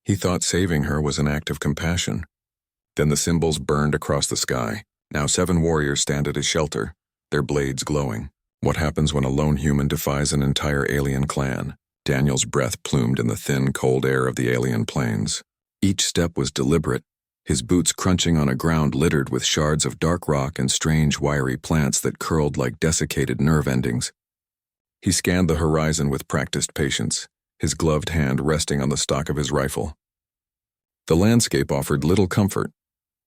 He thought saving her was an act of compassion. Then the symbols burned across the sky. Now 7 warriors stand at his shelter, their blades glowing. What happens when a lone human defies an entire alien clan? Daniel's breath plumed in the thin, cold air of the alien plains. Each step was deliberate, his boots crunching on a ground littered with shards of dark rock and strange, wiry plants that curled like desiccated nerve endings. He scanned the horizon with practiced patience, his gloved hand resting on the stock of his rifle. The landscape offered little comfort,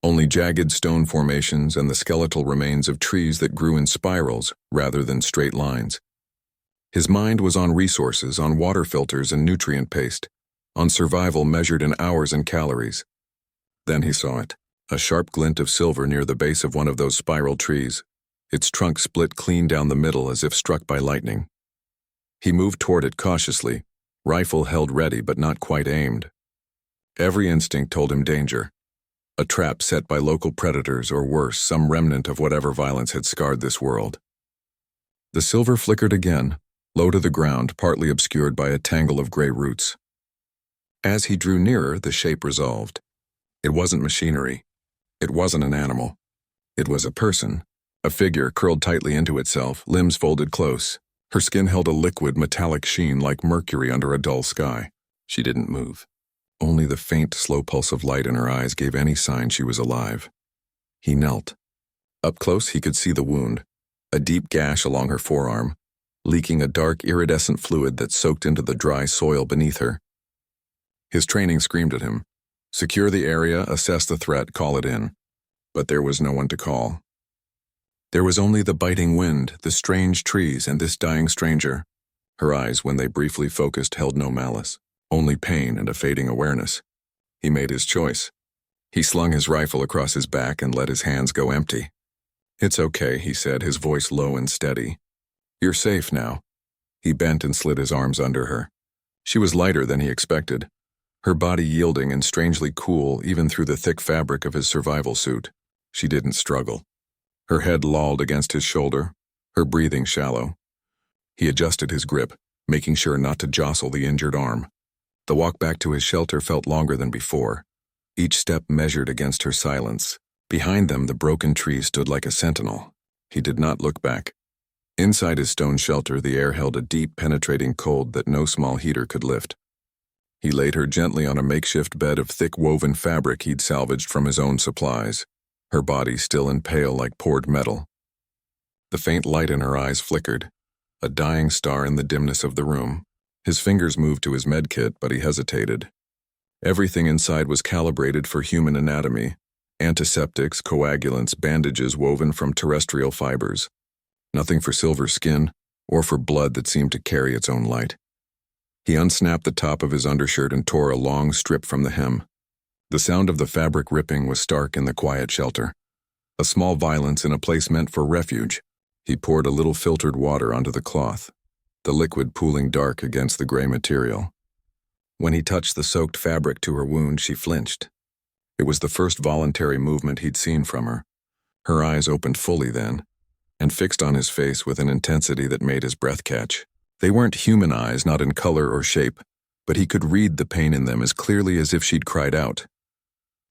only jagged stone formations and the skeletal remains of trees that grew in spirals rather than straight lines. His mind was on resources, on water filters and nutrient paste, on survival measured in hours and calories. Then he saw it, a sharp glint of silver near the base of one of those spiral trees, its trunk split clean down the middle as if struck by lightning. He moved toward it cautiously, rifle held ready but not quite aimed. Every instinct told him danger. A trap set by local predators or worse, some remnant of whatever violence had scarred this world. The silver flickered again, low to the ground, partly obscured by a tangle of gray roots. As he drew nearer, the shape resolved. It wasn't machinery. It wasn't an animal. It was a person, a figure curled tightly into itself, limbs folded close. Her skin held a liquid, metallic sheen like mercury under a dull sky. She didn't move. Only the faint, slow pulse of light in her eyes gave any sign she was alive. He knelt. Up close, he could see the wound, a deep gash along her forearm, leaking a dark, iridescent fluid that soaked into the dry soil beneath her. His training screamed at him. Secure the area, assess the threat, call it in. But there was no one to call. There was only the biting wind, the strange trees, and this dying stranger. Her eyes, when they briefly focused, held no malice, only pain and a fading awareness. He made his choice. He slung his rifle across his back and let his hands go empty. "It's okay," he said, his voice low and steady. "You're safe now." He bent and slid his arms under her. She was lighter than he expected, her body yielding and strangely cool even through the thick fabric of his survival suit. She didn't struggle. Her head lolled against his shoulder, her breathing shallow. He adjusted his grip, making sure not to jostle the injured arm. The walk back to his shelter felt longer than before, each step measured against her silence. Behind them, the broken tree stood like a sentinel. He did not look back. Inside his stone shelter, the air held a deep, penetrating cold that no small heater could lift. He laid her gently on a makeshift bed of thick woven fabric he'd salvaged from his own supplies, her body still and pale like poured metal. The faint light in her eyes flickered, a dying star in the dimness of the room. His fingers moved to his medkit, but he hesitated. Everything inside was calibrated for human anatomy: antiseptics, coagulants, bandages woven from terrestrial fibers. Nothing for silver skin, or for blood that seemed to carry its own light. He unsnapped the top of his undershirt and tore a long strip from the hem. The sound of the fabric ripping was stark in the quiet shelter. A small violence in a place meant for refuge. He poured a little filtered water onto the cloth, the liquid pooling dark against the gray material. When he touched the soaked fabric to her wound, she flinched. It was the first voluntary movement he'd seen from her. Her eyes opened fully then, and fixed on his face with an intensity that made his breath catch. They weren't human eyes, not in color or shape, but he could read the pain in them as clearly as if she'd cried out.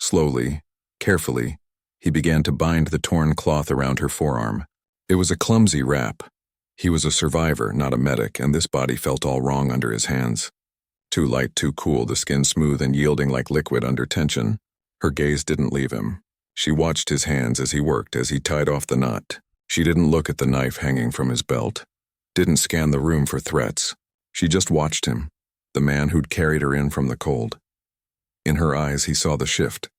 Slowly, carefully, he began to bind the torn cloth around her forearm. It was a clumsy wrap. He was a survivor, not a medic, and this body felt all wrong under his hands. Too light, too cool, the skin smooth and yielding like liquid under tension. Her gaze didn't leave him. She watched his hands as he worked, as he tied off the knot. She didn't look at the knife hanging from his belt, didn't scan the room for threats. She just watched him, the man who'd carried her in from the cold. In her eyes, he saw the shift.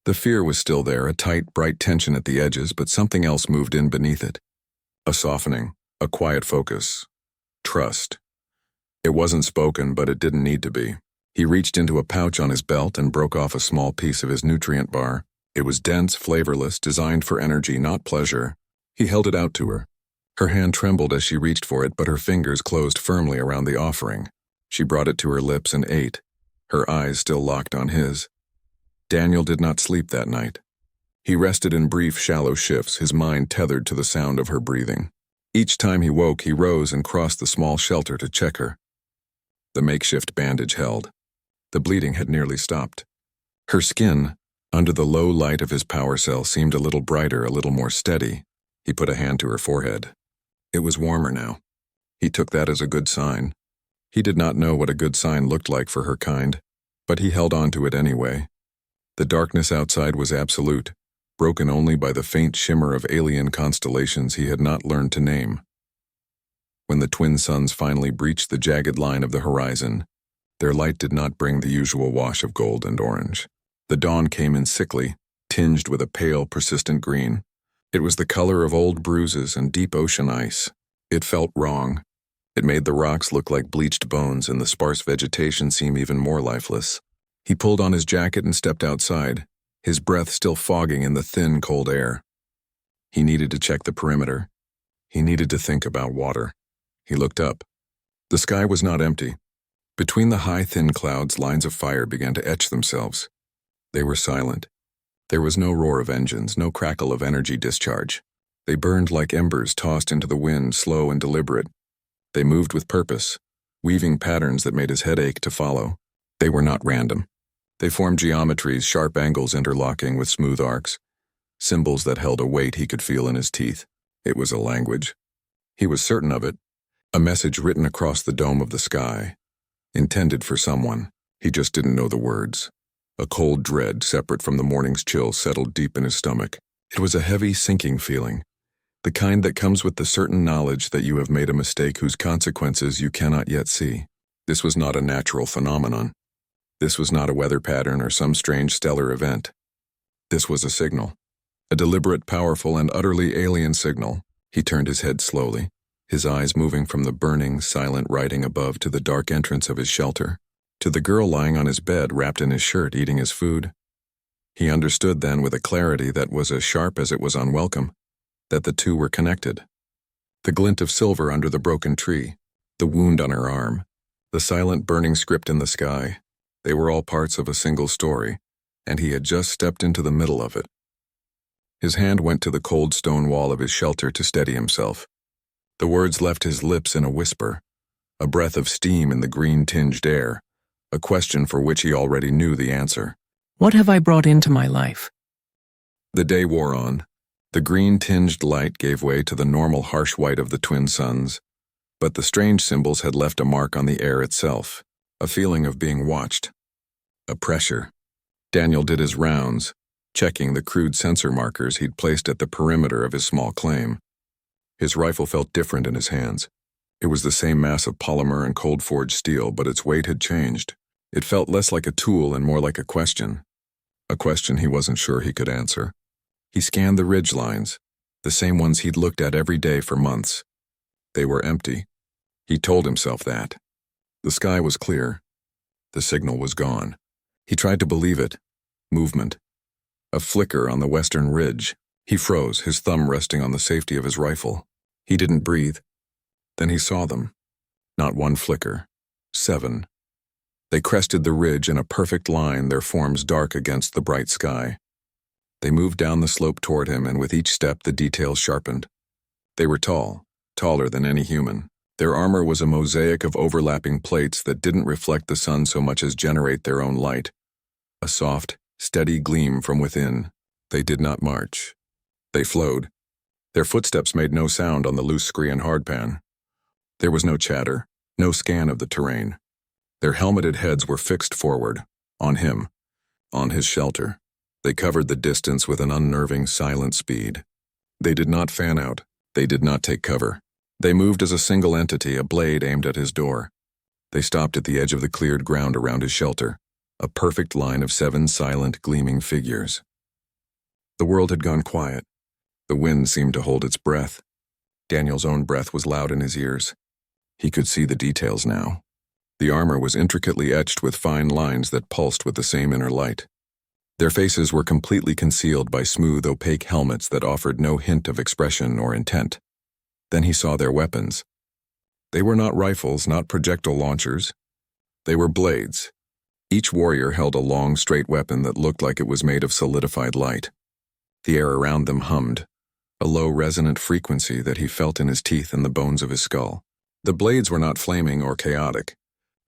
The fear was still there, a tight, bright tension at the edges, but something else moved in beneath it. A softening, a quiet focus. Trust. It wasn't spoken, but it didn't need to be. He reached into a pouch on his belt and broke off a small piece of his nutrient bar. It was dense, flavorless, designed for energy, not pleasure. He held it out to her. Her hand trembled as she reached for it, but her fingers closed firmly around the offering. She brought it to her lips and ate, her eyes still locked on his. Daniel did not sleep that night. He rested in brief, shallow shifts, his mind tethered to the sound of her breathing. Each time he woke, he rose and crossed the small shelter to check her. The makeshift bandage held. The bleeding had nearly stopped. Her skin, under the low light of his power cell, seemed a little brighter, a little more steady. He put a hand to her forehead. It was warmer now. He took that as a good sign. He did not know what a good sign looked like for her kind, but he held on to it anyway. The darkness outside was absolute, broken only by the faint shimmer of alien constellations he had not learned to name. When the twin suns finally breached the jagged line of the horizon, their light did not bring the usual wash of gold and orange. The dawn came in sickly, tinged with a pale, persistent green. It was the color of old bruises and deep ocean ice. It felt wrong. It made the rocks look like bleached bones and the sparse vegetation seem even more lifeless. He pulled on his jacket and stepped outside, his breath still fogging in the thin, cold air. He needed to check the perimeter. He needed to think about water. He looked up. The sky was not empty. Between the high, thin clouds, lines of fire began to etch themselves. They were silent. There was no roar of engines, no crackle of energy discharge. They burned like embers tossed into the wind, slow and deliberate. They moved with purpose, weaving patterns that made his head ache to follow. They were not random. They formed geometries, sharp angles interlocking with smooth arcs, symbols that held a weight he could feel in his teeth. It was a language. He was certain of it, a message written across the dome of the sky, intended for someone. He just didn't know the words. A cold dread, separate from the morning's chill, settled deep in his stomach. It was a heavy, sinking feeling, the kind that comes with the certain knowledge that you have made a mistake whose consequences you cannot yet see. This was not a natural phenomenon. This was not a weather pattern or some strange stellar event. This was a signal. A deliberate, powerful, and utterly alien signal. He turned his head slowly, his eyes moving from the burning, silent writing above to the dark entrance of his shelter, to the girl lying on his bed, wrapped in his shirt, eating his food. He understood then, with a clarity that was as sharp as it was unwelcome, that the two were connected. The glint of silver under the broken tree, the wound on her arm, the silent burning script in the sky, they were all parts of a single story, and he had just stepped into the middle of it. His hand went to the cold stone wall of his shelter to steady himself. The words left his lips in a whisper, a breath of steam in the green-tinged air, a question for which he already knew the answer. What have I brought into my life? The day wore on. The green-tinged light gave way to the normal harsh white of the twin suns, but the strange symbols had left a mark on the air itself, a feeling of being watched, a pressure. Daniel did his rounds, checking the crude sensor markers he'd placed at the perimeter of his small claim. His rifle felt different in his hands. It was the same mass of polymer and cold-forged steel, but its weight had changed. It felt less like a tool and more like a question he wasn't sure he could answer. He scanned the ridge lines, the same ones he'd looked at every day for months. They were empty. He told himself that. The sky was clear. The signal was gone. He tried to believe it. Movement. A flicker on the western ridge. He froze, his thumb resting on the safety of his rifle. He didn't breathe. Then he saw them. Not one flicker. 7. They crested the ridge in a perfect line, their forms dark against the bright sky. They moved down the slope toward him, and with each step the details sharpened. They were tall, taller than any human. Their armor was a mosaic of overlapping plates that didn't reflect the sun so much as generate their own light. A soft, steady gleam from within. They did not march. They flowed. Their footsteps made no sound on the loose scree hardpan. There was no chatter, no scan of the terrain. Their helmeted heads were fixed forward, on him, on his shelter. They covered the distance with an unnerving, silent speed. They did not fan out. They did not take cover. They moved as a single entity, a blade aimed at his door. They stopped at the edge of the cleared ground around his shelter, a perfect line of 7 silent, gleaming figures. The world had gone quiet. The wind seemed to hold its breath. Daniel's own breath was loud in his ears. He could see the details now. The armor was intricately etched with fine lines that pulsed with the same inner light. Their faces were completely concealed by smooth, opaque helmets that offered no hint of expression or intent. Then he saw their weapons. They were not rifles, not projectile launchers. They were blades. Each warrior held a long, straight weapon that looked like it was made of solidified light. The air around them hummed, a low, resonant frequency that he felt in his teeth and the bones of his skull. The blades were not flaming or chaotic.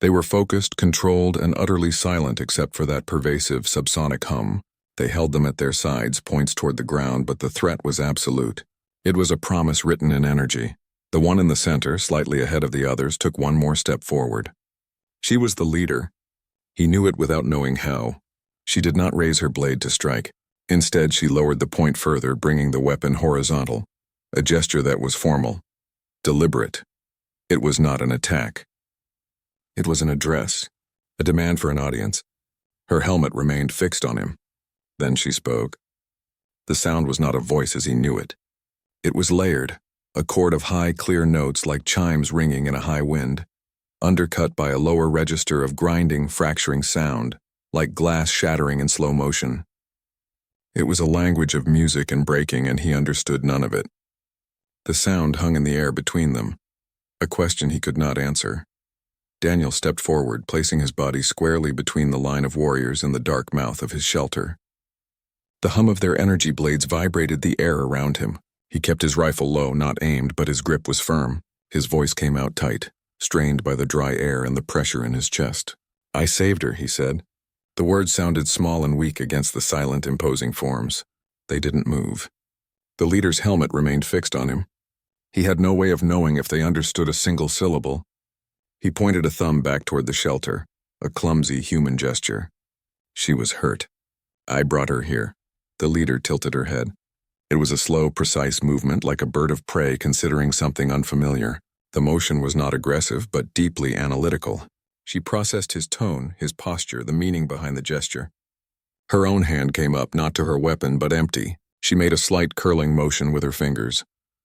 They were focused, controlled, and utterly silent except for that pervasive subsonic hum. They held them at their sides, points toward the ground, but the threat was absolute. It was a promise written in energy. The one in the center, slightly ahead of the others, took one more step forward. She was the leader. He knew it without knowing how. She did not raise her blade to strike. Instead, she lowered the point further, bringing the weapon horizontal, a gesture that was formal, deliberate. It was not an attack. It was an address, a demand for an audience. Her helmet remained fixed on him. Then she spoke. The sound was not a voice as he knew it. It was layered, a chord of high, clear notes like chimes ringing in a high wind, undercut by a lower register of grinding, fracturing sound, like glass shattering in slow motion. It was a language of music and breaking, and he understood none of it. The sound hung in the air between them, a question he could not answer. Daniel stepped forward, placing his body squarely between the line of warriors and the dark mouth of his shelter. The hum of their energy blades vibrated the air around him. He kept his rifle low, not aimed, but his grip was firm. His voice came out tight, strained by the dry air and the pressure in his chest. "I saved her," he said. The words sounded small and weak against the silent, imposing forms. They didn't move. The leader's helmet remained fixed on him. He had no way of knowing if they understood a single syllable. He pointed a thumb back toward the shelter, a clumsy human gesture. She was hurt. "I brought her here." The leader tilted her head. It was a slow, precise movement, like a bird of prey considering something unfamiliar. The motion was not aggressive, but deeply analytical. She processed his tone, his posture, the meaning behind the gesture. Her own hand came up, not to her weapon, but empty. She made a slight curling motion with her fingers,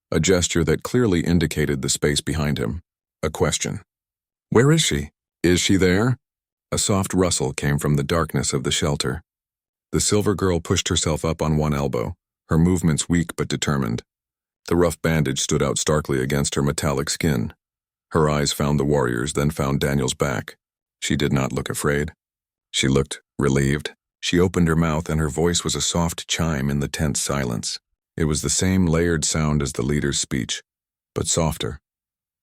a gesture that clearly indicated the space behind him. A question. "Where is she? Is she there?" A soft rustle came from the darkness of the shelter. The silver girl pushed herself up on one elbow, her movements weak but determined. The rough bandage stood out starkly against her metallic skin. Her eyes found the warriors, then found Daniel's back. She did not look afraid. She looked relieved. She opened her mouth, and her voice was a soft chime in the tense silence. It was the same layered sound as the leader's speech, but softer,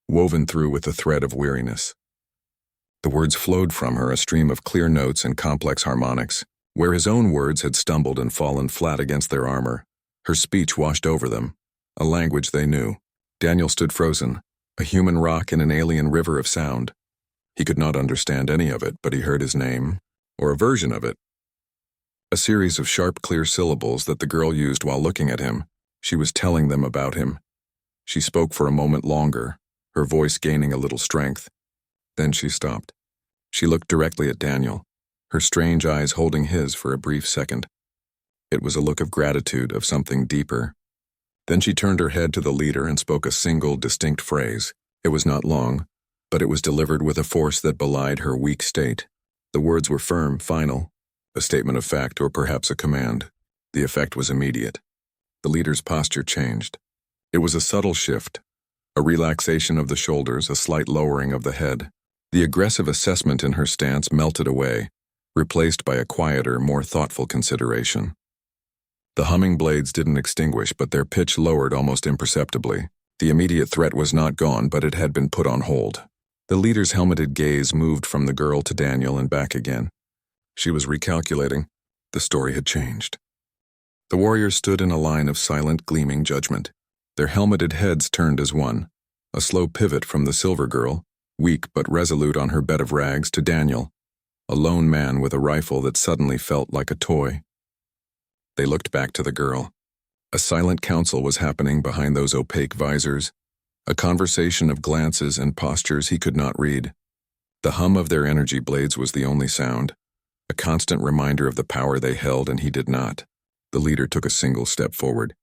woven through with the thread of weariness. The words flowed from her, a stream of clear notes and complex harmonics. Where his own words had stumbled and fallen flat against their armor, her speech washed over them, a language they knew. Daniel stood frozen, a human rock in an alien river of sound. He could not understand any of it, but he heard his name, or a version of it. A series of sharp, clear syllables that the girl used while looking at him. She was telling them about him. She spoke for a moment longer, her voice gaining a little strength. Then she stopped. She looked directly at Daniel, her strange eyes holding his for a brief second. It was a look of gratitude, of something deeper. Then she turned her head to the leader and spoke a single, distinct phrase. It was not long, but it was delivered with a force that belied her weak state. The words were firm, final, a statement of fact or perhaps a command. The effect was immediate. The leader's posture changed. It was a subtle shift, a relaxation of the shoulders, a slight lowering of the head. The aggressive assessment in her stance melted away, replaced by a quieter, more thoughtful consideration. The humming blades didn't extinguish, but their pitch lowered almost imperceptibly. The immediate threat was not gone, but it had been put on hold. The leader's helmeted gaze moved from the girl to Daniel and back again. She was recalculating. The story had changed. The warriors stood in a line of silent, gleaming judgment. Their helmeted heads turned as one, a slow pivot from the silver girl, weak but resolute on her bed of rags, to Daniel, a lone man with a rifle that suddenly felt like a toy. They looked back to the girl. A silent council was happening behind those opaque visors, a conversation of glances and postures he could not read. The hum of their energy blades was the only sound, a constant reminder of the power they held, and he did not. The leader took a single step forward.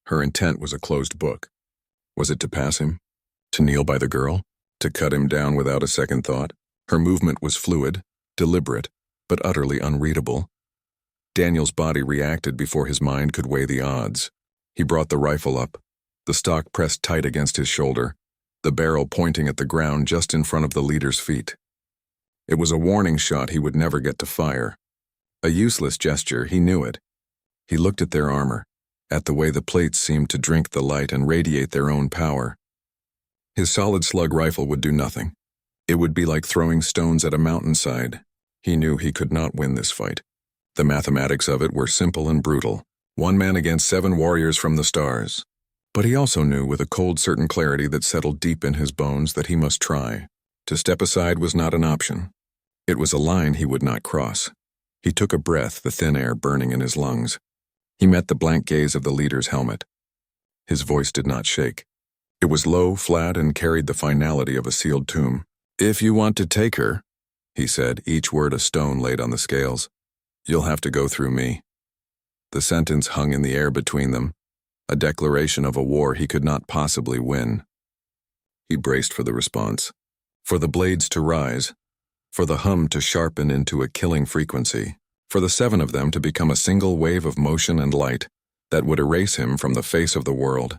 Her intent was a closed book. Was it to pass him? To kneel by the girl? To cut him down without a second thought? Her movement was fluid, deliberate, but utterly unreadable. Daniel's body reacted before his mind could weigh the odds. He brought the rifle up, the stock pressed tight against his shoulder, the barrel pointing at the ground just in front of the leader's feet. It was a warning shot he would never get to fire. A useless gesture, he knew it. He looked at their armor, at the way the plates seemed to drink the light and radiate their own power. His solid slug rifle would do nothing. It would be like throwing stones at a mountainside. He knew he could not win this fight. The mathematics of it were simple and brutal. 1 man against 7 warriors from the stars. But he also knew with a cold certain clarity that settled deep in his bones that he must try. To step aside was not an option. It was a line he would not cross. He took a breath, the thin air burning in his lungs. He met the blank gaze of the leader's helmet. His voice did not shake. It was low, flat, and carried the finality of a sealed tomb. "If you want to take her," he said, each word a stone laid on the scales, "you'll have to go through me." The sentence hung in the air between them, a declaration of a war he could not possibly win. He braced for the response, for the blades to rise, for the hum to sharpen into a killing frequency, for the 7 of them to become a single wave of motion and light that would erase him from the face of the world.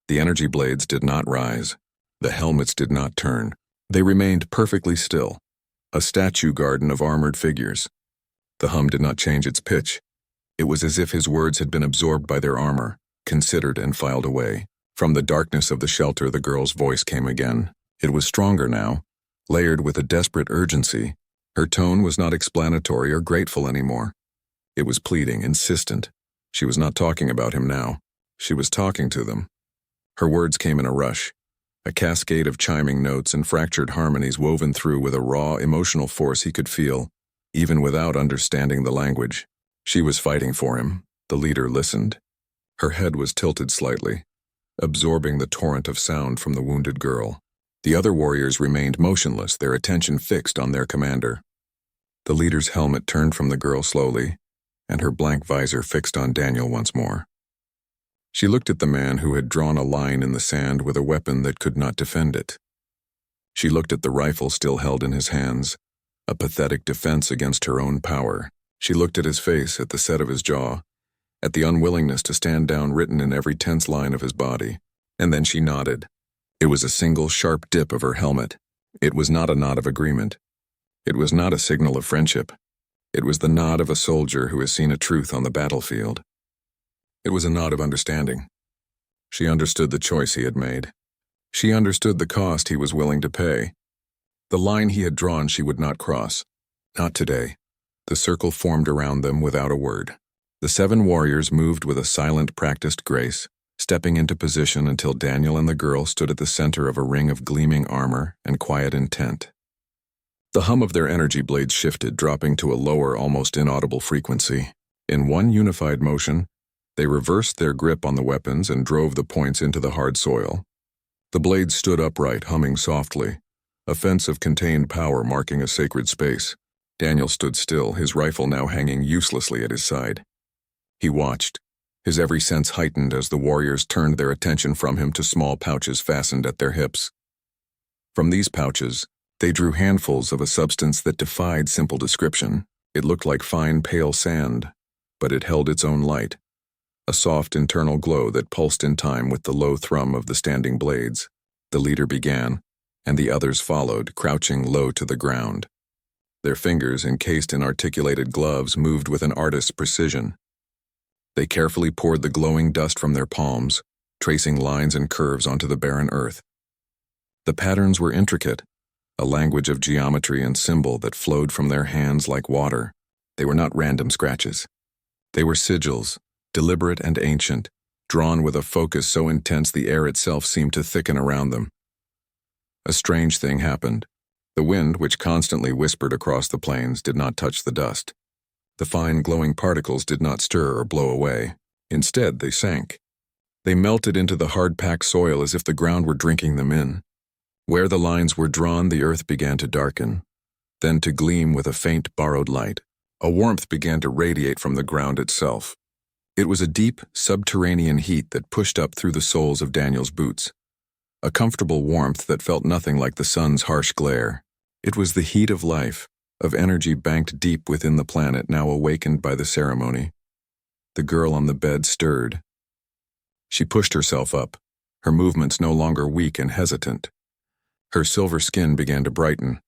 The energy blades did not rise. The helmets did not turn. They remained perfectly still, a statue garden of armored figures. The hum did not change its pitch. It was as if his words had been absorbed by their armor, considered and filed away. From the darkness of the shelter, the girl's voice came again. It was stronger now, layered with a desperate urgency. Her tone was not explanatory or grateful anymore. It was pleading, insistent. She was not talking about him now. She was talking to them. Her words came in a rush, a cascade of chiming notes and fractured harmonies woven through with a raw, emotional force he could feel, even without understanding the language. She was fighting for him. The leader listened. Her head was tilted slightly, absorbing the torrent of sound from the wounded girl. The other warriors remained motionless, their attention fixed on their commander. The leader's helmet turned from the girl slowly, and her blank visor fixed on Daniel once more. She looked at the man who had drawn a line in the sand with a weapon that could not defend it. She looked at the rifle still held in his hands, a pathetic defense against her own power. She looked at his face, at the set of his jaw, at the unwillingness to stand down written in every tense line of his body, and then she nodded. It was a single sharp dip of her helmet. It was not a nod of agreement. It was not a signal of friendship. It was the nod of a soldier who has seen a truth on the battlefield. It was a nod of understanding. She understood the choice he had made. She understood the cost he was willing to pay. The line he had drawn she would not cross. Not today. The circle formed around them without a word. The 7 warriors moved with a silent, practiced grace, stepping into position until Daniel and the girl stood at the center of a ring of gleaming armor and quiet intent. The hum of their energy blades shifted, dropping to a lower, almost inaudible frequency. In one unified motion, they reversed their grip on the weapons and drove the points into the hard soil. The blades stood upright, humming softly, a fence of contained power marking a sacred space. Daniel stood still, his rifle now hanging uselessly at his side. He watched, his every sense heightened as the warriors turned their attention from him to small pouches fastened at their hips. From these pouches, they drew handfuls of a substance that defied simple description. It looked like fine, pale sand, but it held its own light, a soft internal glow that pulsed in time with the low thrum of the standing blades. The leader began, and the others followed, crouching low to the ground. Their fingers, encased in articulated gloves, moved with an artist's precision. They carefully poured the glowing dust from their palms, tracing lines and curves onto the barren earth. The patterns were intricate, a language of geometry and symbol that flowed from their hands like water. They were not random scratches. They were sigils, deliberate and ancient, drawn with a focus so intense the air itself seemed to thicken around them. A strange thing happened. The wind, which constantly whispered across the plains, did not touch the dust. The fine glowing particles did not stir or blow away. Instead, they sank. They melted into the hard-packed soil as if the ground were drinking them in. Where the lines were drawn, the earth began to darken, then to gleam with a faint borrowed light. A warmth began to radiate from the ground itself. It was a deep, subterranean heat that pushed up through the soles of Daniel's boots. A comfortable warmth that felt nothing like the sun's harsh glare. It was the heat of life, of energy banked deep within the planet, now awakened by the ceremony. The girl on the bed stirred. She pushed herself up, her movements no longer weak and hesitant. Her silver skin began to brighten,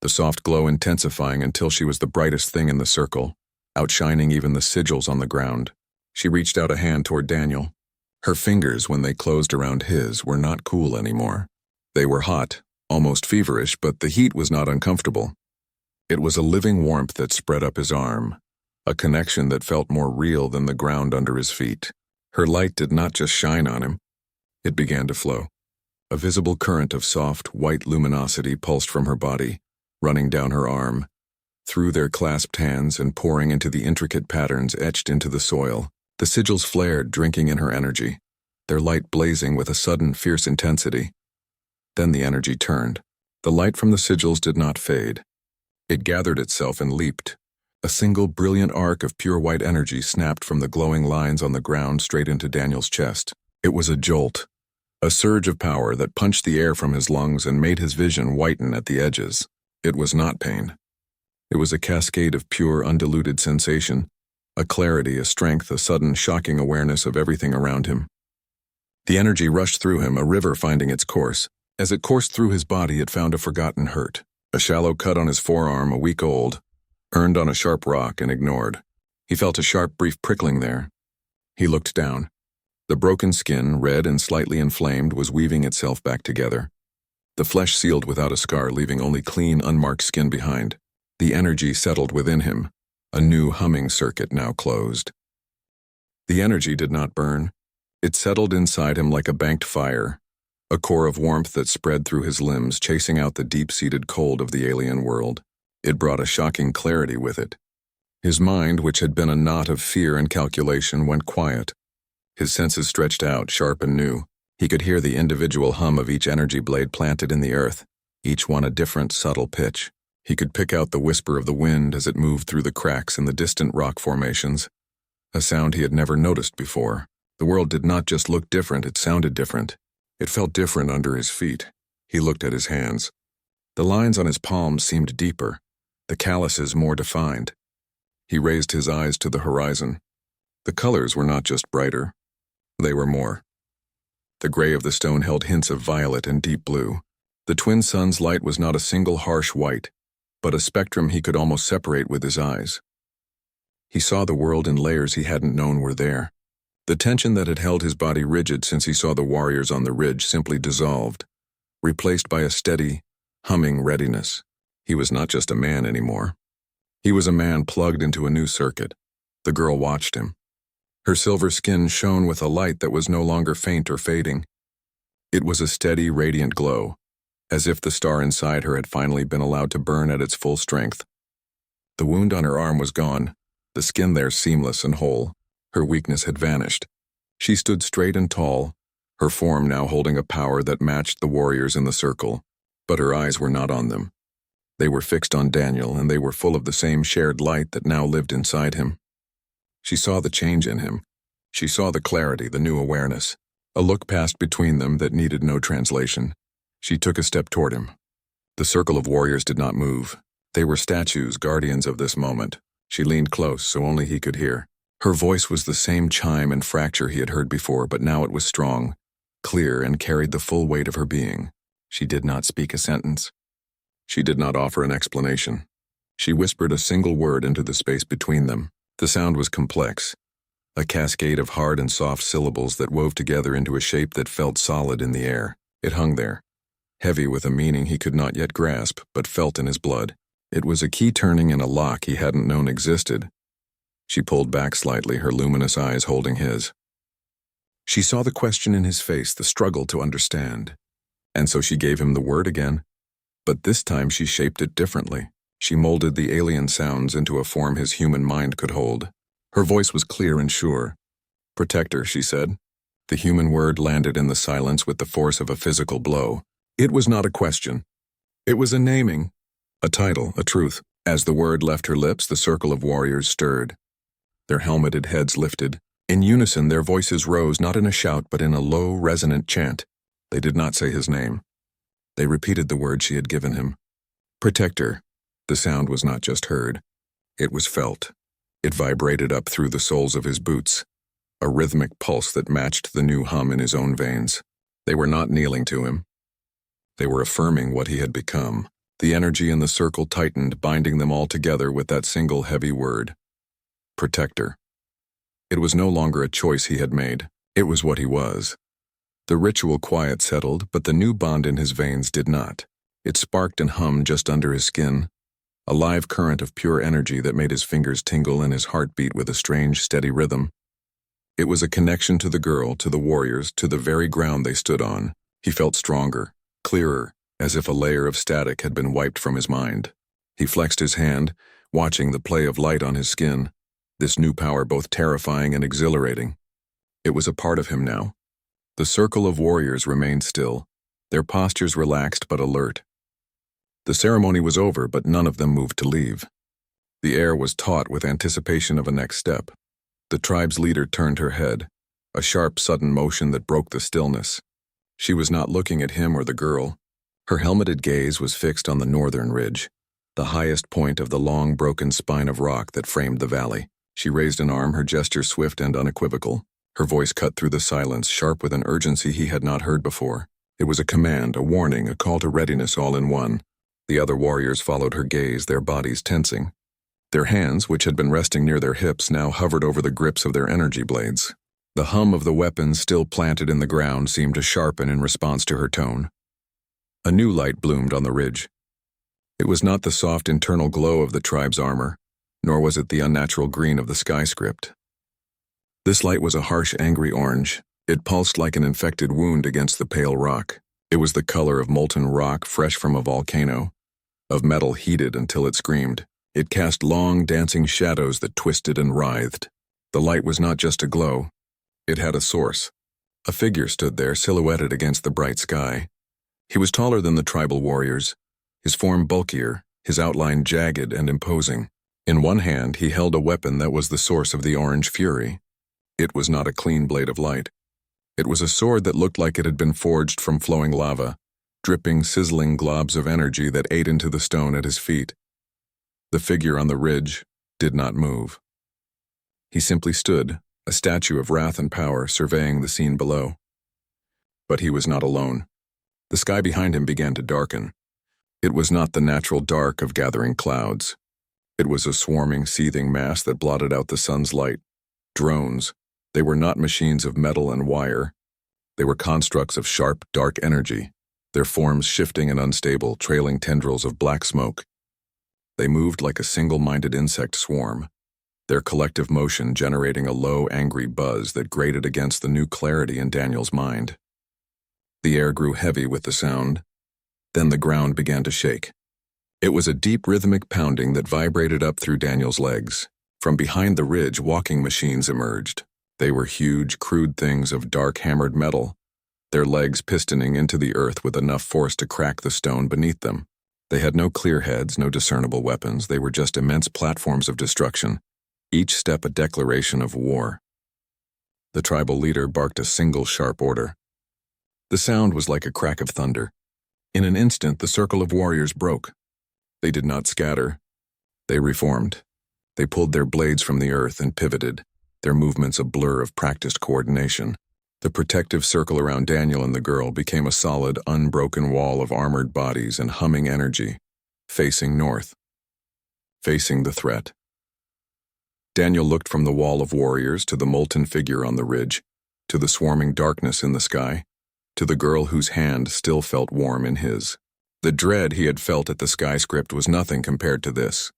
the soft glow intensifying until she was the brightest thing in the circle, outshining even the sigils on the ground. She reached out a hand toward Daniel. Her fingers, when they closed around his, were not cool anymore. They were hot, almost feverish, but the heat was not uncomfortable. It was a living warmth that spread up his arm, a connection that felt more real than the ground under his feet. Her light did not just shine on him, it began to flow. A visible current of soft, white luminosity pulsed from her body, running down her arm, through their clasped hands and pouring into the intricate patterns etched into the soil. The sigils flared, drinking in her energy, their light blazing with a sudden, fierce intensity. Then the energy turned. The light from the sigils did not fade. It gathered itself and leaped. A single brilliant arc of pure white energy snapped from the glowing lines on the ground straight into Daniel's chest. It was a jolt, a surge of power that punched the air from his lungs and made his vision whiten at the edges. It was not pain. It was a cascade of pure, undiluted sensation, a clarity, a strength, a sudden, shocking awareness of everything around him. The energy rushed through him, a river finding its course. As it coursed through his body, it found a forgotten hurt. A shallow cut on his forearm, a week old, earned on a sharp rock and ignored. He felt a sharp, brief prickling there. He looked down. The broken skin, red and slightly inflamed, was weaving itself back together. The flesh sealed without a scar, leaving only clean, unmarked skin behind. The energy settled within him, a new humming circuit now closed. The energy did not burn. It settled inside him like a banked fire, a core of warmth that spread through his limbs, chasing out the deep-seated cold of the alien world. It brought a shocking clarity with it. His mind, which had been a knot of fear and calculation, went quiet. His senses stretched out, sharp and new. He could hear the individual hum of each energy blade planted in the earth, each one a different, subtle pitch. He could pick out the whisper of the wind as it moved through the cracks in the distant rock formations, a sound he had never noticed before. The world did not just look different, it sounded different. It felt different under his feet. He looked at his hands. The lines on his palms seemed deeper, the calluses more defined. He raised his eyes to the horizon. The colors were not just brighter, they were more. The gray of the stone held hints of violet and deep blue. The twin sun's light was not a single harsh white, but a spectrum he could almost separate with his eyes. He saw the world in layers he hadn't known were there. The tension that had held his body rigid since he saw the warriors on the ridge simply dissolved, replaced by a steady, humming readiness. He was not just a man anymore. He was a man plugged into a new circuit. The girl watched him. Her silver skin shone with a light that was no longer faint or fading. It was a steady, radiant glow, as if the star inside her had finally been allowed to burn at its full strength. The wound on her arm was gone, the skin there seamless and whole. Her weakness had vanished. She stood straight and tall, her form now holding a power that matched the warriors in the circle, but her eyes were not on them. They were fixed on Daniel, and they were full of the same shared light that now lived inside him. She saw the change in him. She saw the clarity, the new awareness. A look passed between them that needed no translation. She took a step toward him. The circle of warriors did not move. They were statues, guardians of this moment. She leaned close so only he could hear. Her voice was the same chime and fracture he had heard before, but now it was strong, clear, and carried the full weight of her being. She did not speak a sentence. She did not offer an explanation. She whispered a single word into the space between them. The sound was complex, a cascade of hard and soft syllables that wove together into a shape that felt solid in the air. It hung there, heavy with a meaning he could not yet grasp, but felt in his blood. It was a key turning in a lock he hadn't known existed. She pulled back slightly, her luminous eyes holding his. She saw the question in his face, the struggle to understand. And so she gave him the word again. But this time she shaped it differently. She molded the alien sounds into a form his human mind could hold. Her voice was clear and sure. "Protector," she said. The human word landed in the silence with the force of a physical blow. It was not a question. It was a naming, a title, a truth. As the word left her lips, the circle of warriors stirred. Their helmeted heads lifted. In unison, their voices rose, not in a shout, but in a low, resonant chant. They did not say his name. They repeated the word she had given him. "Protector." The sound was not just heard. It was felt. It vibrated up through the soles of his boots, a rhythmic pulse that matched the new hum in his own veins. They were not kneeling to him. They were affirming what he had become. The energy in the circle tightened, binding them all together with that single heavy word. Protector. It was no longer a choice he had made. It was what he was. The ritual quiet settled, but the new bond in his veins did not. It sparked and hummed just under his skin, a live current of pure energy that made his fingers tingle and his heart beat with a strange, steady rhythm. It was a connection to the girl, to the warriors, to the very ground they stood on. He felt stronger, clearer, as if a layer of static had been wiped from his mind. He flexed his hand, watching the play of light on his skin, this new power both terrifying and exhilarating. It was a part of him now. The circle of warriors remained still, their postures relaxed but alert. The ceremony was over, but none of them moved to leave. The air was taut with anticipation of a next step. The tribe's leader turned her head, a sharp, sudden motion that broke the stillness. She was not looking at him or the girl. Her helmeted gaze was fixed on the northern ridge, the highest point of the long, broken spine of rock that framed the valley. She raised an arm, her gesture swift and unequivocal. Her voice cut through the silence, sharp with an urgency he had not heard before. It was a command, a warning, a call to readiness all in one. The other warriors followed her gaze, their bodies tensing. Their hands, which had been resting near their hips, now hovered over the grips of their energy blades. The hum of the weapons still planted in the ground seemed to sharpen in response to her tone. A new light bloomed on the ridge. It was not the soft internal glow of the tribe's armor, nor was it the unnatural green of the sky script. This light was a harsh, angry orange. It pulsed like an infected wound against the pale rock. It was the color of molten rock fresh from a volcano, of metal heated until it screamed. It cast long, dancing shadows that twisted and writhed. The light was not just a glow. It had a source. A figure stood there, silhouetted against the bright sky. He was taller than the tribal warriors, his form bulkier, his outline jagged and imposing. In one hand, he held a weapon that was the source of the orange fury. It was not a clean blade of light. It was a sword that looked like it had been forged from flowing lava, dripping, sizzling globs of energy that ate into the stone at his feet. The figure on the ridge did not move. He simply stood, a statue of wrath and power, surveying the scene below. But he was not alone. The sky behind him began to darken. It was not the natural dark of gathering clouds. It was a swarming, seething mass that blotted out the sun's light. Drones. They were not machines of metal and wire. They were constructs of sharp, dark energy, their forms shifting and unstable, trailing tendrils of black smoke. They moved like a single-minded insect swarm, their collective motion generating a low, angry buzz that grated against the new clarity in Daniel's mind. The air grew heavy with the sound. Then the ground began to shake. It was a deep, rhythmic pounding that vibrated up through Daniel's legs. From behind the ridge, walking machines emerged. They were huge, crude things of dark, hammered metal, their legs pistoning into the earth with enough force to crack the stone beneath them. They had no clear heads, no discernible weapons. They were just immense platforms of destruction, each step a declaration of war. The tribal leader barked a single sharp order. The sound was like a crack of thunder. In an instant, the circle of warriors broke. They did not scatter. They reformed. They pulled their blades from the earth and pivoted, their movements a blur of practiced coordination. The protective circle around Daniel and the girl became a solid, unbroken wall of armored bodies and humming energy, facing north, facing the threat. Daniel looked from the wall of warriors to the molten figure on the ridge, to the swarming darkness in the sky, to the girl whose hand still felt warm in his. The dread he had felt at the skyscript was nothing compared to this.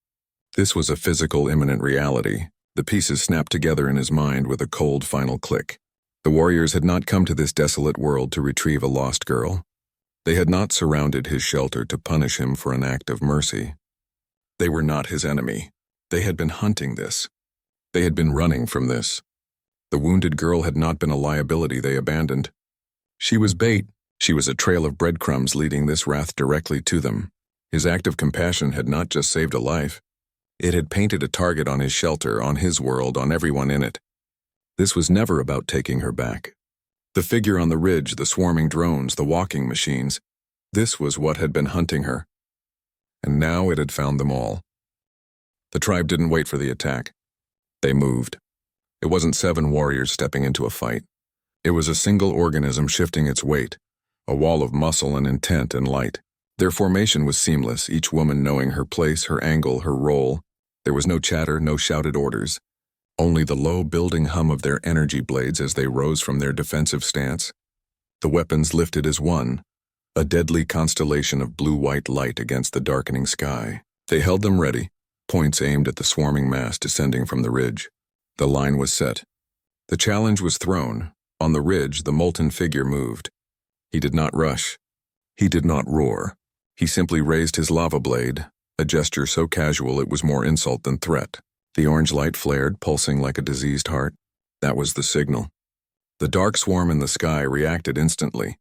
This was a physical, imminent reality. The pieces snapped together in his mind with a cold, final click. The warriors had not come to this desolate world to retrieve a lost girl. They had not surrounded his shelter to punish him for an act of mercy. They were not his enemy. They had been hunting this. They had been running from this. The wounded girl had not been a liability they abandoned. She was bait. She was a trail of breadcrumbs leading this wrath directly to them. His act of compassion had not just saved a life. It had painted a target on his shelter, on his world, on everyone in it. This was never about taking her back. The figure on the ridge, the swarming drones, the walking machines, this was what had been hunting her. And now it had found them all. The tribe didn't wait for the attack. They moved. It wasn't 7 warriors stepping into a fight. It was a single organism shifting its weight, a wall of muscle and intent and light. Their formation was seamless, each woman knowing her place, her angle, her role. There was no chatter, no shouted orders. Only the low building hum of their energy blades as they rose from their defensive stance. The weapons lifted as one, a deadly constellation of blue-white light against the darkening sky. They held them ready, points aimed at the swarming mass descending from the ridge. The line was set. The challenge was thrown. On the ridge, the molten figure moved. He did not rush. He did not roar. He simply raised his lava blade, a gesture so casual it was more insult than threat. The orange light flared, pulsing like a diseased heart. That was the signal. The dark swarm in the sky reacted instantly.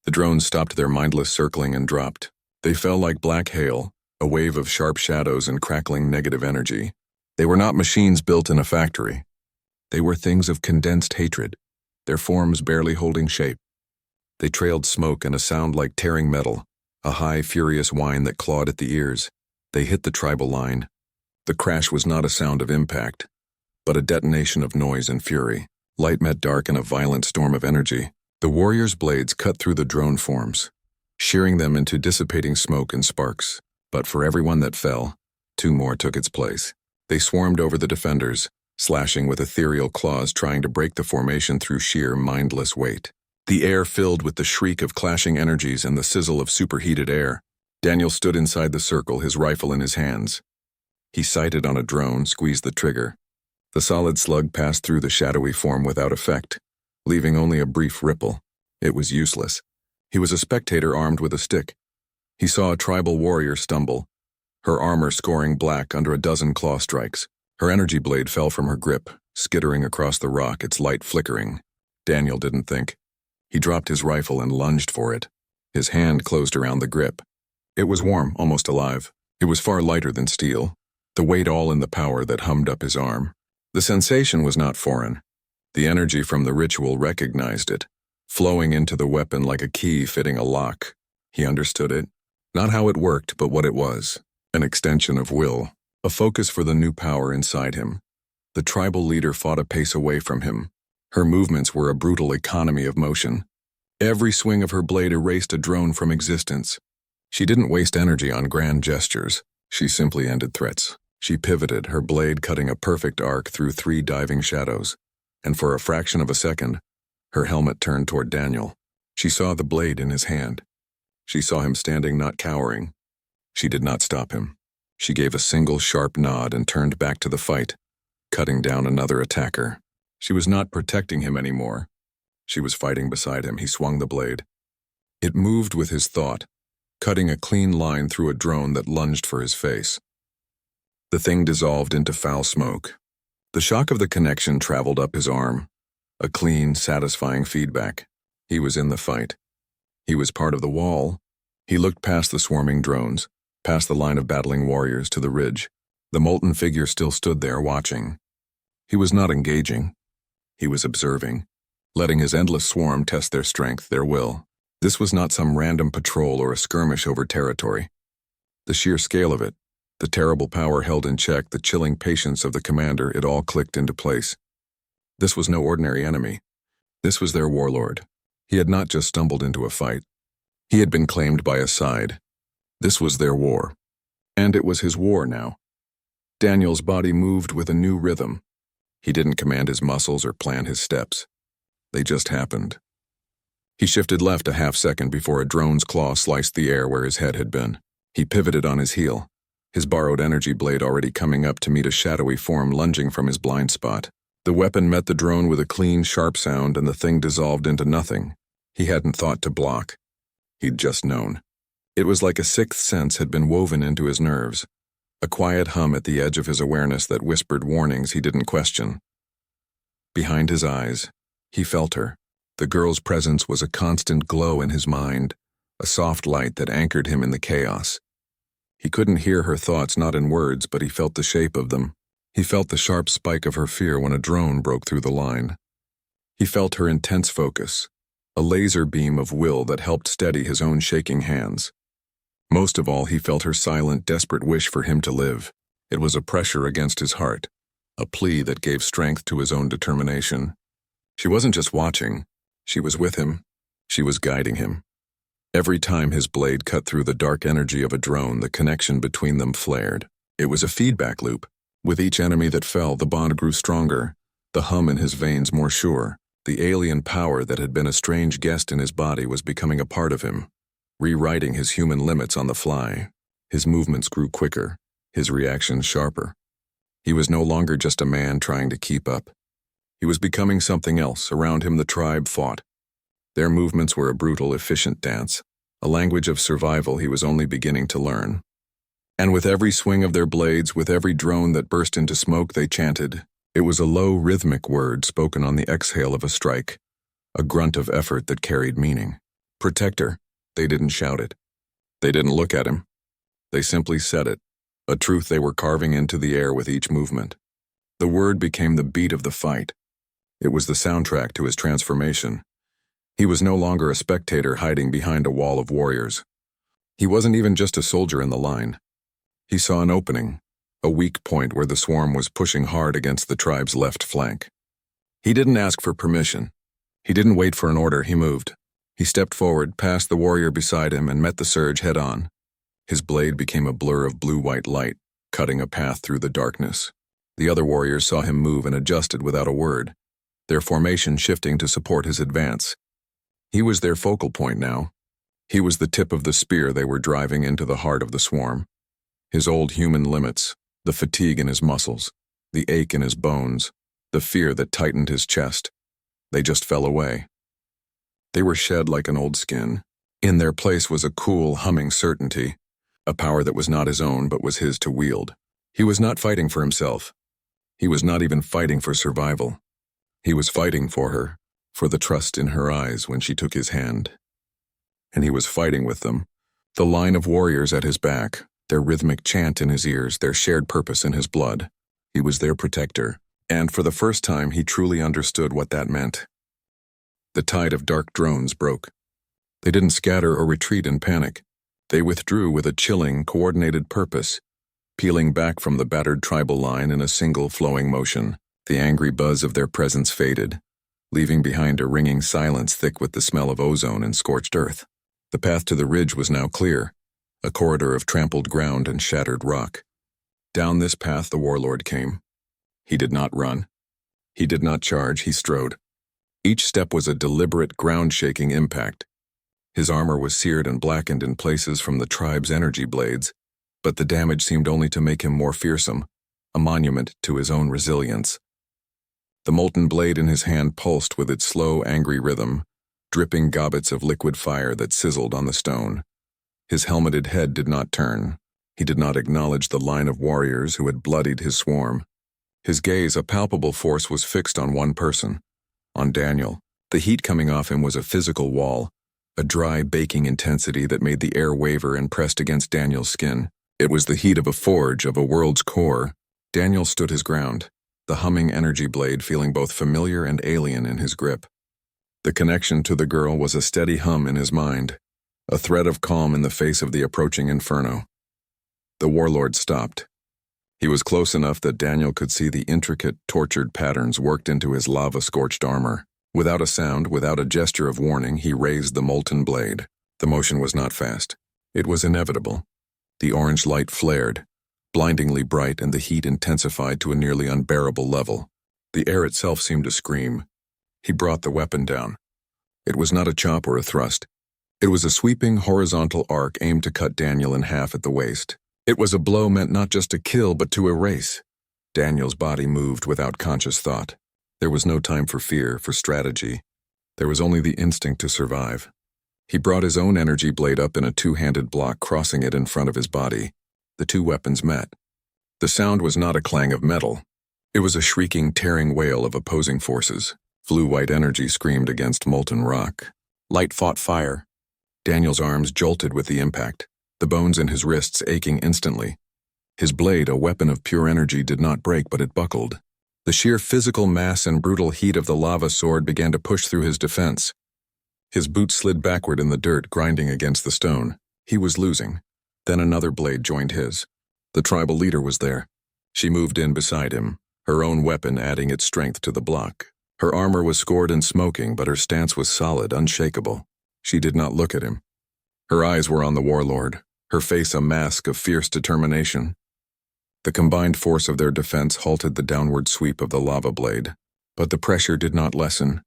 The drones stopped their mindless circling and dropped. They fell like black hail, a wave of sharp shadows and crackling negative energy. They were not machines built in a factory. They were things of condensed hatred, their forms barely holding shape. They trailed smoke and a sound like tearing metal, a high, furious whine that clawed at the ears. They hit the tribal line. The crash was not a sound of impact, but a detonation of noise and fury. Light met dark in a violent storm of energy. The warriors' blades cut through the drone forms, shearing them into dissipating smoke and sparks. But for every one that fell, 2 more took its place. They swarmed over the defenders, slashing with ethereal claws trying to break the formation through sheer, mindless weight. The air filled with the shriek of clashing energies and the sizzle of superheated air. Daniel stood inside the circle, his rifle in his hands. He sighted on a drone, squeezed the trigger. The solid slug passed through the shadowy form without effect, leaving only a brief ripple. It was useless. He was a spectator armed with a stick. He saw a tribal warrior stumble, her armor scoring black under a dozen claw strikes. Her energy blade fell from her grip, skittering across the rock, its light flickering. Daniel didn't think. He dropped his rifle and lunged for it. His hand closed around the grip. It was warm, almost alive. It was far lighter than steel, the weight all in the power that hummed up his arm. The sensation was not foreign. The energy from the ritual recognized it, flowing into the weapon like a key fitting a lock. He understood it. Not how it worked, but what it was. An extension of will, a focus for the new power inside him. The tribal leader fought a pace away from him. Her movements were a brutal economy of motion. Every swing of her blade erased a drone from existence. She didn't waste energy on grand gestures. She simply ended threats. She pivoted, her blade cutting a perfect arc through 3 diving shadows. And for a fraction of a second, her helmet turned toward Daniel. She saw the blade in his hand. She saw him standing, not cowering. She did not stop him. She gave a single sharp nod and turned back to the fight, cutting down another attacker. She was not protecting him anymore. She was fighting beside him. He swung the blade. It moved with his thought, cutting a clean line through a drone that lunged for his face. The thing dissolved into foul smoke. The shock of the connection traveled up his arm, a clean, satisfying feedback. He was in the fight. He was part of the wall. He looked past the swarming drones, past the line of battling warriors to the ridge. The molten figure still stood there, watching. He was not engaging. He was observing, letting his endless swarm test their strength, their will. This was not some random patrol or a skirmish over territory. The sheer scale of it, the terrible power held in check, the chilling patience of the commander, it all clicked into place. This was no ordinary enemy. This was their warlord. He had not just stumbled into a fight. He had been claimed by a side. This was their war. And it was his war now. Daniel's body moved with a new rhythm. He didn't command his muscles or plan his steps. They just happened. He shifted left a half second before a drone's claw sliced the air where his head had been. He pivoted on his heel, his borrowed energy blade already coming up to meet a shadowy form lunging from his blind spot. The weapon met the drone with a clean, sharp sound, and the thing dissolved into nothing. He hadn't thought to block. He'd just known. It was like a sixth sense had been woven into his nerves, a quiet hum at the edge of his awareness that whispered warnings he didn't question. Behind his eyes, he felt her. The girl's presence was a constant glow in his mind, a soft light that anchored him in the chaos. He couldn't hear her thoughts, not in words, but he felt the shape of them. He felt the sharp spike of her fear when a drone broke through the line. He felt her intense focus, a laser beam of will that helped steady his own shaking hands. Most of all, he felt her silent, desperate wish for him to live. It was a pressure against his heart, a plea that gave strength to his own determination. She wasn't just watching. She was with him. She was guiding him. Every time his blade cut through the dark energy of a drone, the connection between them flared. It was a feedback loop. With each enemy that fell, the bond grew stronger, the hum in his veins more sure. The alien power that had been a strange guest in his body was becoming a part of him. rewriting his human limits on the fly. His movements grew quicker, his reactions sharper. He was no longer just a man trying to keep up. He was becoming something else. Around him the tribe fought. Their movements were a brutal, efficient dance, a language of survival he was only beginning to learn. And with every swing of their blades, with every drone that burst into smoke, they chanted. It was a low, rhythmic word spoken on the exhale of a strike, a grunt of effort that carried meaning. Protector. They didn't shout it. They didn't look at him. They simply said it, a truth they were carving into the air with each movement. The word became the beat of the fight. It was the soundtrack to his transformation. He was no longer a spectator hiding behind a wall of warriors. He wasn't even just a soldier in the line. He saw an opening, a weak point where the swarm was pushing hard against the tribe's left flank. He didn't ask for permission. He didn't wait for an order, he moved. He stepped forward, past the warrior beside him, and met the surge head-on. His blade became a blur of blue-white light, cutting a path through the darkness. The other warriors saw him move and adjusted without a word, their formation shifting to support his advance. He was their focal point now. He was the tip of the spear they were driving into the heart of the swarm. His old human limits, the fatigue in his muscles, the ache in his bones, the fear that tightened his chest, they just fell away. They were shed like an old skin. In their place was a cool, humming certainty, a power that was not his own but was his to wield. He was not fighting for himself. He was not even fighting for survival. He was fighting for her, for the trust in her eyes when she took his hand. And he was fighting with them, the line of warriors at his back, their rhythmic chant in his ears, their shared purpose in his blood. He was their protector, and for the first time he truly understood what that meant. The tide of dark drones broke. They didn't scatter or retreat in panic. They withdrew with a chilling, coordinated purpose, peeling back from the battered tribal line in a single flowing motion. The angry buzz of their presence faded, leaving behind a ringing silence thick with the smell of ozone and scorched earth. The path to the ridge was now clear, a corridor of trampled ground and shattered rock. Down this path the warlord came. He did not run. He did not charge, he strode. Each step was a deliberate, ground-shaking impact. His armor was seared and blackened in places from the tribe's energy blades, but the damage seemed only to make him more fearsome, a monument to his own resilience. The molten blade in his hand pulsed with its slow, angry rhythm, dripping gobbets of liquid fire that sizzled on the stone. His helmeted head did not turn. He did not acknowledge the line of warriors who had bloodied his swarm. His gaze, a palpable force, was fixed on one person, on Daniel. The heat coming off him was a physical wall, a dry, baking intensity that made the air waver and pressed against Daniel's skin. It was the heat of a forge, of a world's core. Daniel stood his ground, the humming energy blade feeling both familiar and alien in his grip. The connection to the girl was a steady hum in his mind, a thread of calm in the face of the approaching inferno. The warlord stopped. He was close enough that Daniel could see the intricate, tortured patterns worked into his lava-scorched armor. Without a sound, without a gesture of warning, he raised the molten blade. The motion was not fast. It was inevitable. The orange light flared, blindingly bright, and the heat intensified to a nearly unbearable level. The air itself seemed to scream. He brought the weapon down. It was not a chop or a thrust. It was a sweeping, horizontal arc aimed to cut Daniel in half at the waist. It was a blow meant not just to kill, but to erase. Daniel's body moved without conscious thought. There was no time for fear, for strategy. There was only the instinct to survive. He brought his own energy blade up in a two-handed block, crossing it in front of his body. The two weapons met. The sound was not a clang of metal. It was a shrieking, tearing wail of opposing forces. Blue-white energy screamed against molten rock. Light fought fire. Daniel's arms jolted with the impact, the bones in his wrists aching instantly. His blade, a weapon of pure energy, did not break, but it buckled. The sheer physical mass and brutal heat of the lava sword began to push through his defense. His boots slid backward in the dirt, grinding against the stone. He was losing. Then another blade joined his. The tribal leader was there. She moved in beside him, her own weapon adding its strength to the block. Her armor was scored and smoking, but her stance was solid, unshakable. She did not look at him. Her eyes were on the warlord, her face a mask of fierce determination. The combined force of their defense halted the downward sweep of the lava blade, but the pressure did not lessen.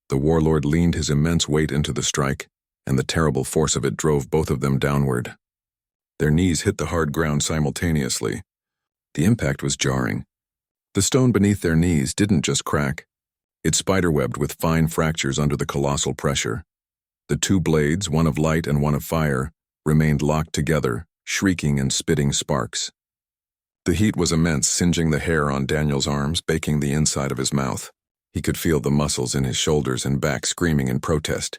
The warlord leaned his immense weight into the strike, and the terrible force of it drove both of them downward. Their knees hit the hard ground simultaneously. The impact was jarring. The stone beneath their knees didn't just crack. It spiderwebbed with fine fractures under the colossal pressure. The two blades, one of light and one of fire, remained locked together, shrieking and spitting sparks. The heat was immense, singeing the hair on Daniel's arms, baking the inside of his mouth. He could feel the muscles in his shoulders and back screaming in protest.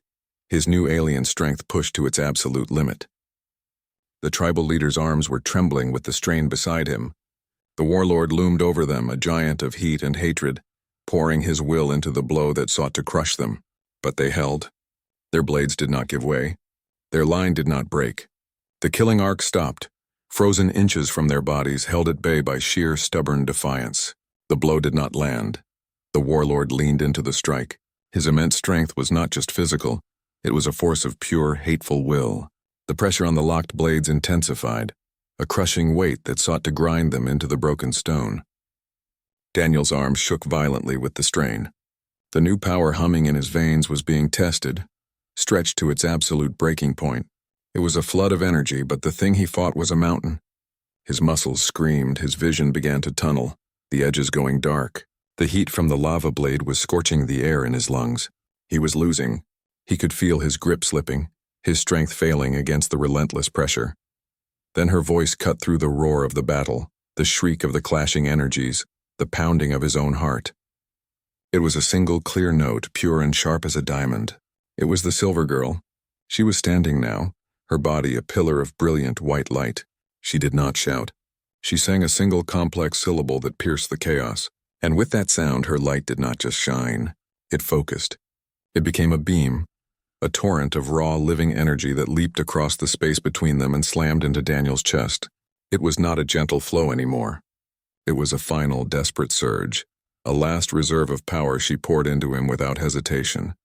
His new alien strength pushed to its absolute limit. The tribal leader's arms were trembling with the strain beside him. The warlord loomed over them, a giant of heat and hatred, pouring his will into the blow that sought to crush them. But they held. Their blades did not give way. Their line did not break. The killing arc stopped, frozen inches from their bodies, held at bay by sheer stubborn defiance. The blow did not land. The warlord leaned into the strike. His immense strength was not just physical, it was a force of pure, hateful will. The pressure on the locked blades intensified, a crushing weight that sought to grind them into the broken stone. Daniel's arms shook violently with the strain. The new power humming in his veins was being tested, stretched to its absolute breaking point. It was a flood of energy, but the thing he fought was a mountain. His muscles screamed, his vision began to tunnel, the edges going dark. The heat from the lava blade was scorching the air in his lungs. He was losing. He could feel his grip slipping, his strength failing against the relentless pressure. Then her voice cut through the roar of the battle, the shriek of the clashing energies, the pounding of his own heart. It was a single clear note, pure and sharp as a diamond. It was the Silver Girl. She was standing now, her body a pillar of brilliant white light. She did not shout. She sang a single complex syllable that pierced the chaos, and with that sound her light did not just shine. It focused. It became a beam, a torrent of raw, living energy that leaped across the space between them and slammed into Daniel's chest. It was not a gentle flow anymore. It was a final, desperate surge, a last reserve of power she poured into him without hesitation.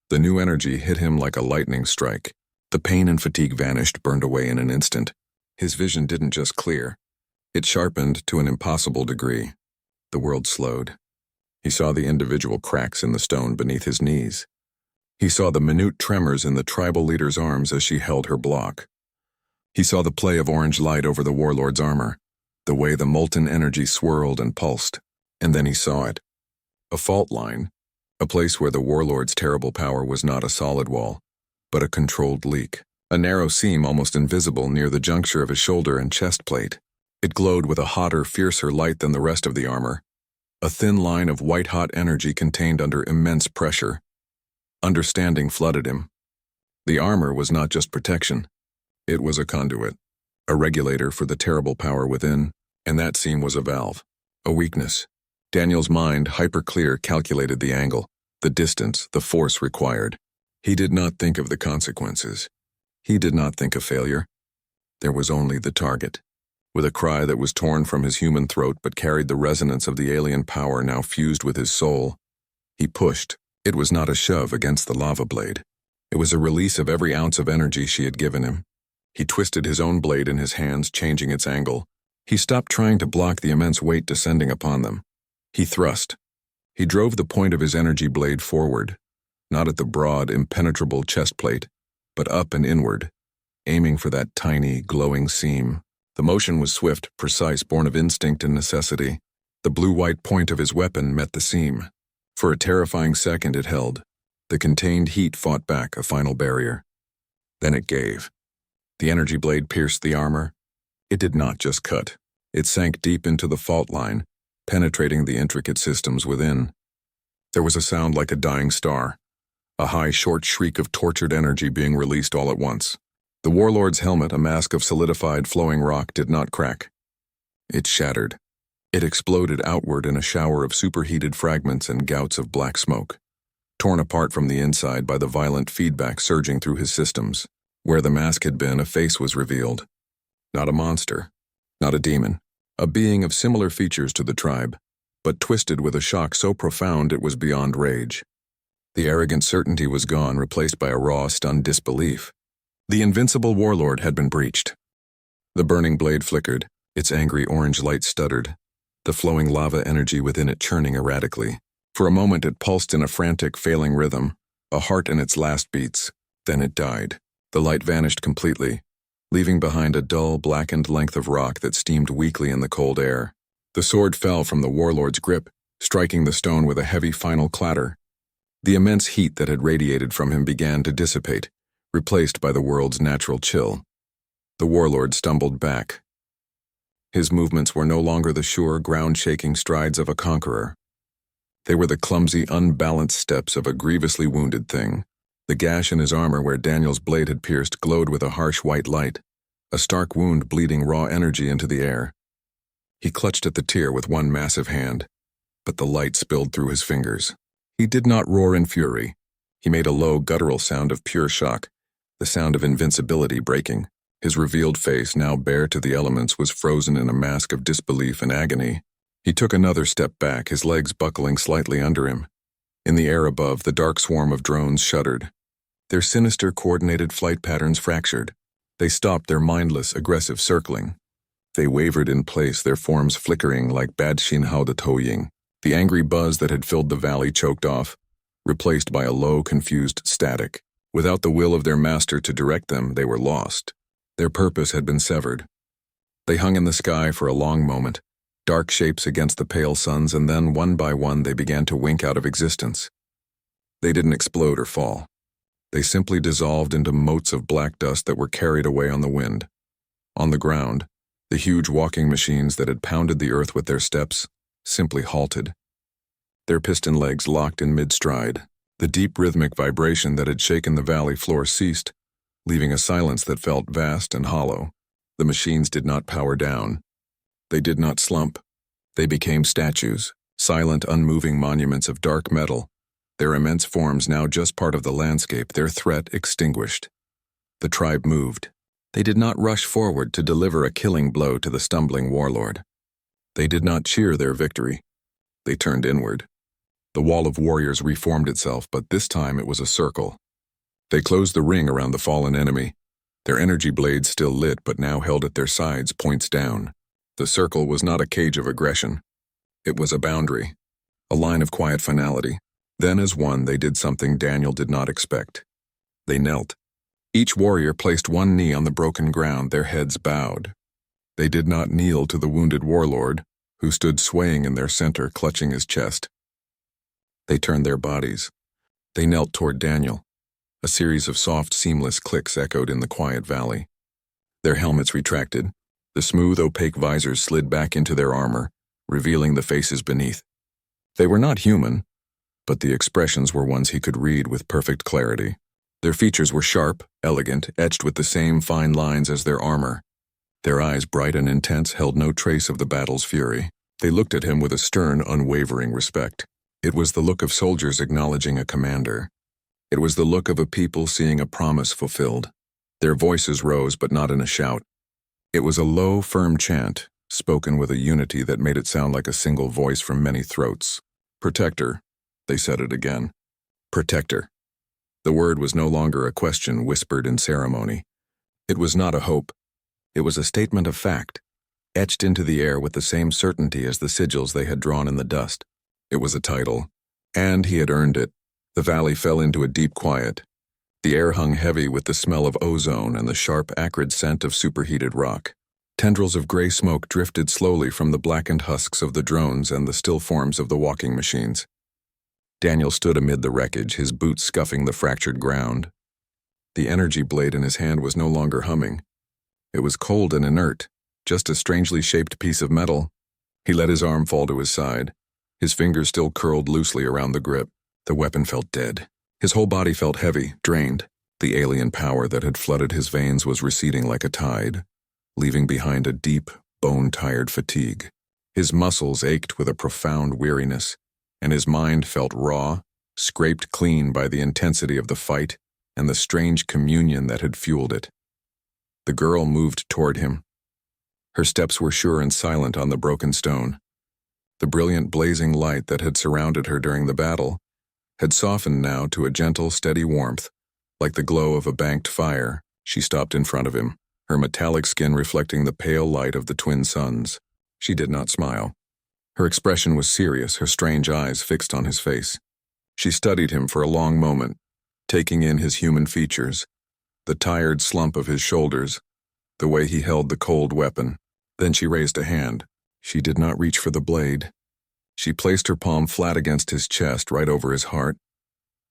The new energy hit him like a lightning strike. The pain and fatigue vanished, burned away in an instant. His vision didn't just clear. It sharpened to an impossible degree. The world slowed. He saw the individual cracks in the stone beneath his knees. He saw the minute tremors in the tribal leader's arms as she held her block. He saw the play of orange light over the warlord's armor, the way the molten energy swirled and pulsed. And then he saw it. A fault line, a place where the warlord's terrible power was not a solid wall, but a controlled leak. A narrow seam almost invisible near the juncture of his shoulder and chest plate. It glowed with a hotter, fiercer light than the rest of the armor. A thin line of white-hot energy contained under immense pressure. Understanding flooded him. The armor was not just protection. It was a conduit, a regulator for the terrible power within, and that seam was a valve, a weakness. Daniel's mind, hyper-clear, calculated the angle, the distance, the force required. He did not think of the consequences. He did not think of failure. There was only the target. With a cry that was torn from his human throat but carried the resonance of the alien power now fused with his soul, he pushed. It was not a shove against the lava blade. It was a release of every ounce of energy she had given him. He twisted his own blade in his hands, changing its angle. He stopped trying to block the immense weight descending upon them. He thrust. He drove the point of his energy blade forward, not at the broad, impenetrable chest plate, but up and inward, aiming for that tiny, glowing seam. The motion was swift, precise, born of instinct and necessity. The blue-white point of his weapon met the seam. For a terrifying second it held. The contained heat fought back, a final barrier. Then it gave. The energy blade pierced the armor. It did not just cut. It sank deep into the fault line, penetrating the intricate systems within. There was a sound like a dying star, a high, short shriek of tortured energy being released all at once. The warlord's helmet, a mask of solidified, flowing rock, did not crack. It shattered. It exploded outward in a shower of superheated fragments and gouts of black smoke, torn apart from the inside by the violent feedback surging through his systems. Where the mask had been, a face was revealed. Not a monster, not a demon, a being of similar features to the tribe, but twisted with a shock so profound it was beyond rage. The arrogant certainty was gone, replaced by a raw, stunned disbelief. The invincible warlord had been breached. The burning blade flickered, its angry orange light stuttered, the flowing lava energy within it churning erratically. For a moment it pulsed in a frantic, failing rhythm, a heart in its last beats. Then it died. The light vanished completely, leaving behind a dull, blackened length of rock that steamed weakly in the cold air. The sword fell from the warlord's grip, striking the stone with a heavy final clatter. The immense heat that had radiated from him began to dissipate, replaced by the world's natural chill. The warlord stumbled back. His movements were no longer the sure, ground-shaking strides of a conqueror. They were the clumsy, unbalanced steps of a grievously wounded thing. The gash in his armor where Daniel's blade had pierced glowed with a harsh white light, a stark wound bleeding raw energy into the air. He clutched at the tear with one massive hand, but the light spilled through his fingers. He did not roar in fury. He made a low, guttural sound of pure shock, the sound of invincibility breaking. His revealed face, now bare to the elements, was frozen in a mask of disbelief and agony. He took another step back, his legs buckling slightly under him. In the air above, the dark swarm of drones shuddered. Their sinister, coordinated flight patterns fractured. They stopped their mindless, aggressive circling. They wavered in place, their forms flickering like bad Hao de Toying. The angry buzz that had filled the valley choked off, replaced by a low, confused static. Without the will of their master to direct them, they were lost. Their purpose had been severed. They hung in the sky for a long moment, dark shapes against the pale suns, and then, one by one, they began to wink out of existence. They didn't explode or fall. They simply dissolved into motes of black dust that were carried away on the wind. On the ground, the huge walking machines that had pounded the earth with their steps simply halted. Their piston legs locked in mid-stride. The deep rhythmic vibration that had shaken the valley floor ceased, leaving a silence that felt vast and hollow. The machines did not power down. They did not slump. They became statues, silent, unmoving monuments of dark metal, their immense forms now just part of the landscape, their threat extinguished. The tribe moved. They did not rush forward to deliver a killing blow to the stumbling warlord. They did not cheer their victory. They turned inward. The wall of warriors reformed itself, but this time it was a circle. They closed the ring around the fallen enemy, their energy blades still lit but now held at their sides, points down. The circle was not a cage of aggression. It was a boundary, a line of quiet finality. Then as one, they did something Daniel did not expect. They knelt. Each warrior placed one knee on the broken ground, their heads bowed. They did not kneel to the wounded warlord, who stood swaying in their center, clutching his chest. They turned their bodies. They knelt toward Daniel. A series of soft, seamless clicks echoed in the quiet valley. Their helmets retracted. The smooth, opaque visors slid back into their armor, revealing the faces beneath. They were not human, but the expressions were ones he could read with perfect clarity. Their features were sharp, elegant, etched with the same fine lines as their armor. Their eyes, bright and intense, held no trace of the battle's fury. They looked at him with a stern, unwavering respect. It was the look of soldiers acknowledging a commander. It was the look of a people seeing a promise fulfilled. Their voices rose, but not in a shout. It was a low, firm chant, spoken with a unity that made it sound like a single voice from many throats. Protector. They said it again. Protector. The word was no longer a question whispered in ceremony. It was not a hope. It was a statement of fact, etched into the air with the same certainty as the sigils they had drawn in the dust. It was a title, and he had earned it. The valley fell into a deep quiet. The air hung heavy with the smell of ozone and the sharp, acrid scent of superheated rock. Tendrils of gray smoke drifted slowly from the blackened husks of the drones and the still forms of the walking machines. Daniel stood amid the wreckage, his boots scuffing the fractured ground. The energy blade in his hand was no longer humming. It was cold and inert, just a strangely shaped piece of metal. He let his arm fall to his side. His fingers still curled loosely around the grip. The weapon felt dead. His whole body felt heavy, drained. The alien power that had flooded his veins was receding like a tide, leaving behind a deep, bone-tired fatigue. His muscles ached with a profound weariness, and his mind felt raw, scraped clean by the intensity of the fight and the strange communion that had fueled it. The girl moved toward him. Her steps were sure and silent on the broken stone. The brilliant blazing light that had surrounded her during the battle had softened now to a gentle, steady warmth, like the glow of a banked fire. She stopped in front of him, her metallic skin reflecting the pale light of the twin suns. She did not smile. Her expression was serious, her strange eyes fixed on his face. She studied him for a long moment, taking in his human features, the tired slump of his shoulders, the way he held the cold weapon. Then she raised a hand. She did not reach for the blade. She placed her palm flat against his chest, right over his heart.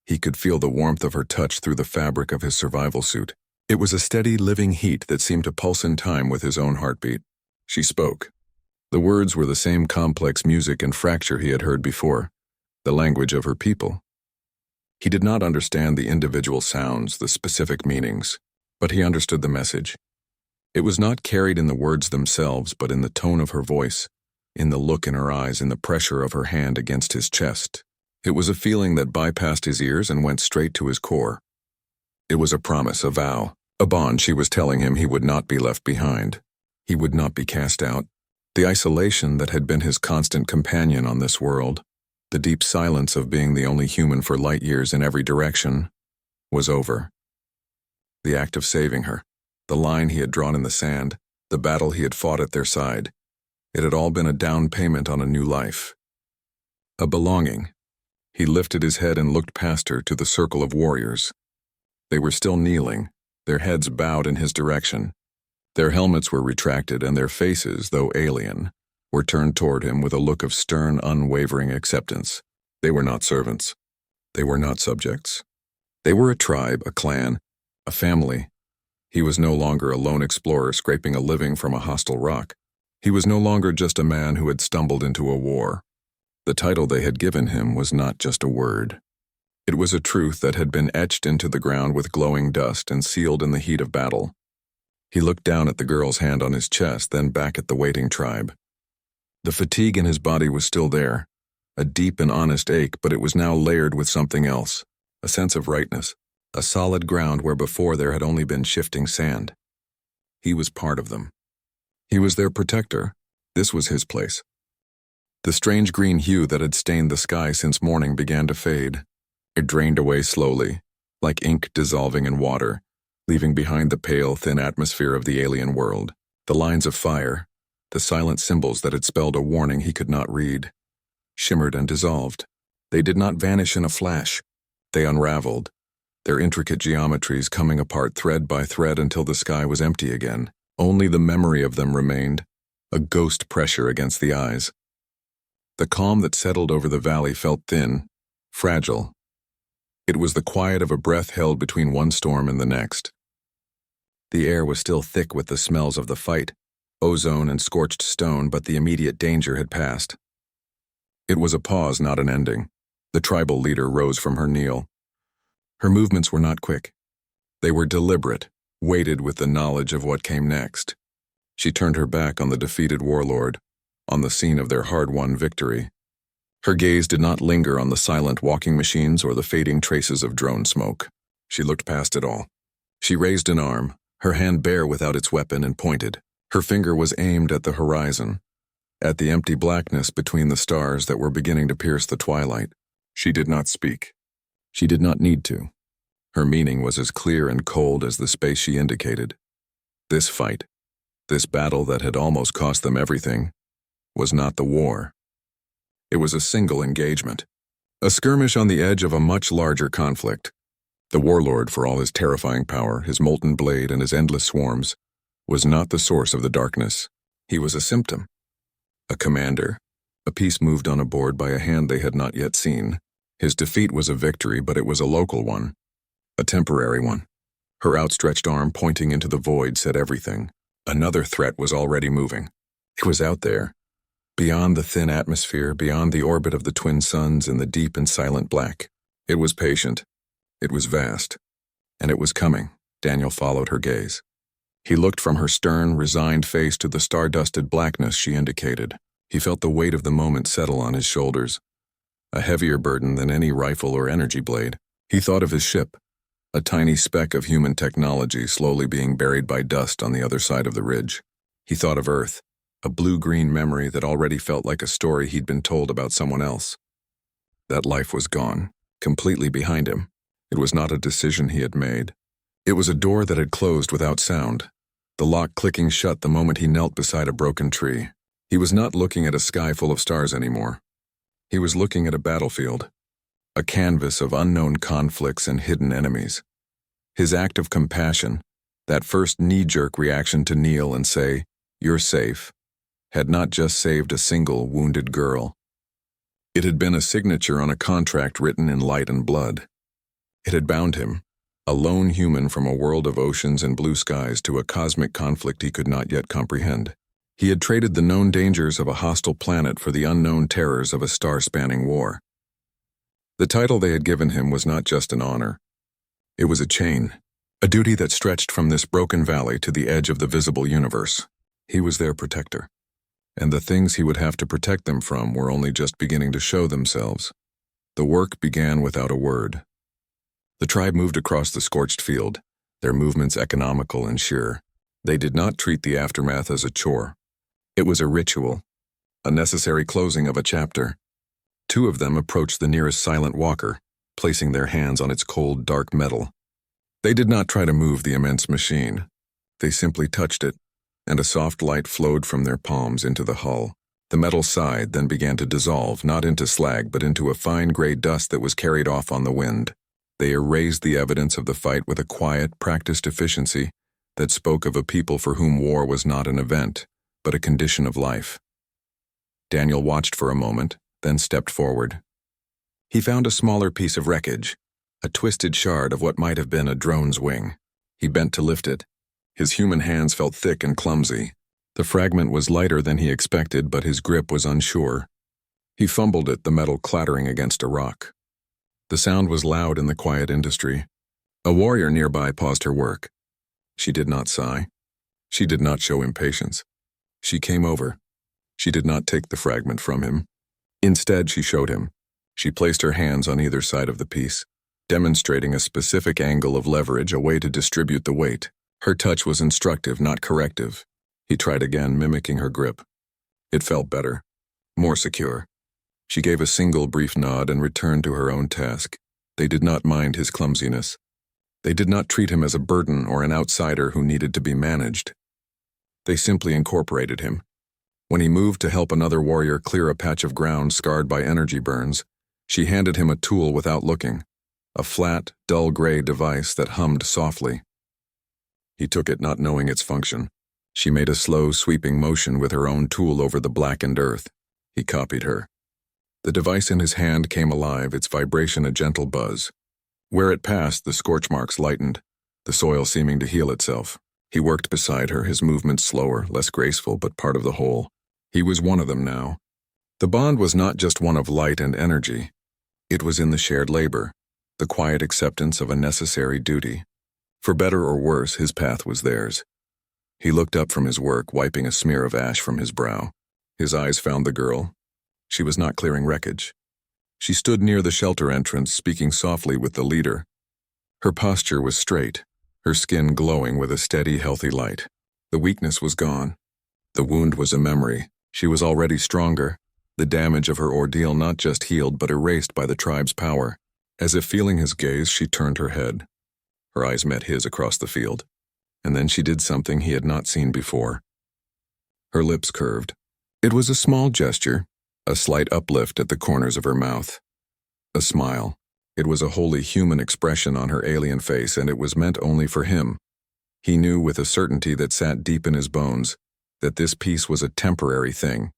He could feel the warmth of her touch through the fabric of his survival suit. It was a steady, living heat that seemed to pulse in time with his own heartbeat. She spoke. The words were the same complex music and fracture he had heard before, the language of her people. He did not understand the individual sounds, the specific meanings, but he understood the message. It was not carried in the words themselves, but in the tone of her voice, in the look in her eyes, in the pressure of her hand against his chest. It was a feeling that bypassed his ears and went straight to his core. It was a promise, a vow, a bond she was telling him he would not be left behind. He would not be cast out. The isolation that had been his constant companion on this world, the deep silence of being the only human for light years in every direction, was over. The act of saving her, the line he had drawn in the sand, the battle he had fought at their side, it had all been a down payment on a new life. A belonging. He lifted his head and looked past her to the circle of warriors. They were still kneeling, their heads bowed in his direction. Their helmets were retracted and their faces, though alien, were turned toward him with a look of stern, unwavering acceptance. They were not servants. They were not subjects. They were a tribe, a clan, a family. He was no longer a lone explorer scraping a living from a hostile rock. He was no longer just a man who had stumbled into a war. The title they had given him was not just a word. It was a truth that had been etched into the ground with glowing dust and sealed in the heat of battle. He looked down at the girl's hand on his chest, then back at the waiting tribe. The fatigue in his body was still there, a deep and honest ache, but it was now layered with something else, a sense of rightness, a solid ground where before there had only been shifting sand. He was part of them. He was their protector. This was his place. The strange green hue that had stained the sky since morning began to fade. It drained away slowly, like ink dissolving in water, leaving behind the pale, thin atmosphere of the alien world, the lines of fire, the silent symbols that had spelled a warning he could not read, shimmered and dissolved. They did not vanish in a flash. They unraveled, their intricate geometries coming apart thread by thread until the sky was empty again. Only the memory of them remained, a ghost pressure against the eyes. The calm that settled over the valley felt thin, fragile. It was the quiet of a breath held between one storm and the next. The air was still thick with the smells of the fight, ozone and scorched stone, but the immediate danger had passed. It was a pause, not an ending. The tribal leader rose from her kneel. Her movements were not quick. They were deliberate, weighted with the knowledge of what came next. She turned her back on the defeated warlord, on the scene of their hard-won victory. Her gaze did not linger on the silent walking machines or the fading traces of drone smoke. She looked past it all. She raised an arm, her hand bare without its weapon, and pointed. Her finger was aimed at the horizon, at the empty blackness between the stars that were beginning to pierce the twilight. She did not speak. She did not need to. Her meaning was as clear and cold as the space she indicated. This fight, this battle that had almost cost them everything, was not the war. It was a single engagement, a skirmish on the edge of a much larger conflict. The warlord, for all his terrifying power, his molten blade, and his endless swarms, was not the source of the darkness. He was a symptom, a commander, a piece moved on a board by a hand they had not yet seen. His defeat was a victory, but it was a local one, a temporary one. Her outstretched arm pointing into the void said everything. Another threat was already moving. It was out there, beyond the thin atmosphere, beyond the orbit of the twin suns in the deep and silent black. It was patient. It was vast. And it was coming. Daniel followed her gaze. He looked from her stern, resigned face to the star-dusted blackness she indicated. He felt the weight of the moment settle on his shoulders, a heavier burden than any rifle or energy blade. He thought of his ship, a tiny speck of human technology slowly being buried by dust on the other side of the ridge. He thought of Earth, a blue-green memory that already felt like a story he'd been told about someone else. That life was gone, completely behind him. It was not a decision he had made. It was a door that had closed without sound, the lock clicking shut the moment he knelt beside a broken tree. He was not looking at a sky full of stars anymore. He was looking at a battlefield a canvas of unknown conflicts and hidden enemies. His act of compassion, that first knee-jerk reaction to kneel and say, "You're safe," had not just saved a single wounded girl. It had been a signature on a contract written in light and blood. It had bound him, a lone human from a world of oceans and blue skies, to a cosmic conflict he could not yet comprehend. He had traded the known dangers of a hostile planet for the unknown terrors of a star-spanning war. The title they had given him was not just an honor. It was a chain, a duty that stretched from this broken valley to the edge of the visible universe. He was their protector, and the things he would have to protect them from were only just beginning to show themselves. The work began without a word. The tribe moved across the scorched field, their movements economical and sure. They did not treat the aftermath as a chore. It was a ritual, a necessary closing of a chapter. Two of them approached the nearest silent walker, placing their hands on its cold, dark metal. They did not try to move the immense machine. They simply touched it, and a soft light flowed from their palms into the hull. The metal sighed, then began to dissolve, not into slag, but into a fine gray dust that was carried off on the wind. They erased the evidence of the fight with a quiet, practiced efficiency that spoke of a people for whom war was not an event, but a condition of life. Daniel watched for a moment, then stepped forward. He found a smaller piece of wreckage, a twisted shard of what might have been a drone's wing. He bent to lift it. His human hands felt thick and clumsy. The fragment was lighter than he expected, but his grip was unsure. He fumbled it, the metal clattering against a rock. The sound was loud in the quiet industry. A warrior nearby paused her work. She did not sigh. She did not show impatience. She came over. She did not take the fragment from him. Instead, she showed him. She placed her hands on either side of the piece, demonstrating a specific angle of leverage, a way to distribute the weight. Her touch was instructive, not corrective. He tried again, mimicking her grip. It felt better, more secure. She gave a single brief nod and returned to her own task. They did not mind his clumsiness. They did not treat him as a burden or an outsider who needed to be managed. They simply incorporated him. When he moved to help another warrior clear a patch of ground scarred by energy burns, she handed him a tool without looking, a flat, dull gray device that hummed softly. He took it, not knowing its function. She made a slow, sweeping motion with her own tool over the blackened earth. He copied her. The device in his hand came alive, its vibration a gentle buzz. Where it passed, the scorch marks lightened, the soil seeming to heal itself. He worked beside her, his movements slower, less graceful, but part of the whole. He was one of them now. The bond was not just one of light and energy. It was in the shared labor, the quiet acceptance of a necessary duty. For better or worse, his path was theirs. He looked up from his work, wiping a smear of ash from his brow. His eyes found the girl. She was not clearing wreckage. She stood near the shelter entrance, speaking softly with the leader. Her posture was straight, her skin glowing with a steady, healthy light. The weakness was gone. The wound was a memory. She was already stronger, the damage of her ordeal not just healed but erased by the tribe's power. As if feeling his gaze, she turned her head. Her eyes met his across the field, and then she did something he had not seen before. Her lips curved. It was a small gesture, a slight uplift at the corners of her mouth. A smile. It was a wholly human expression on her alien face, and it was meant only for him. He knew with a certainty that sat deep in his bones that this peace was a temporary thing.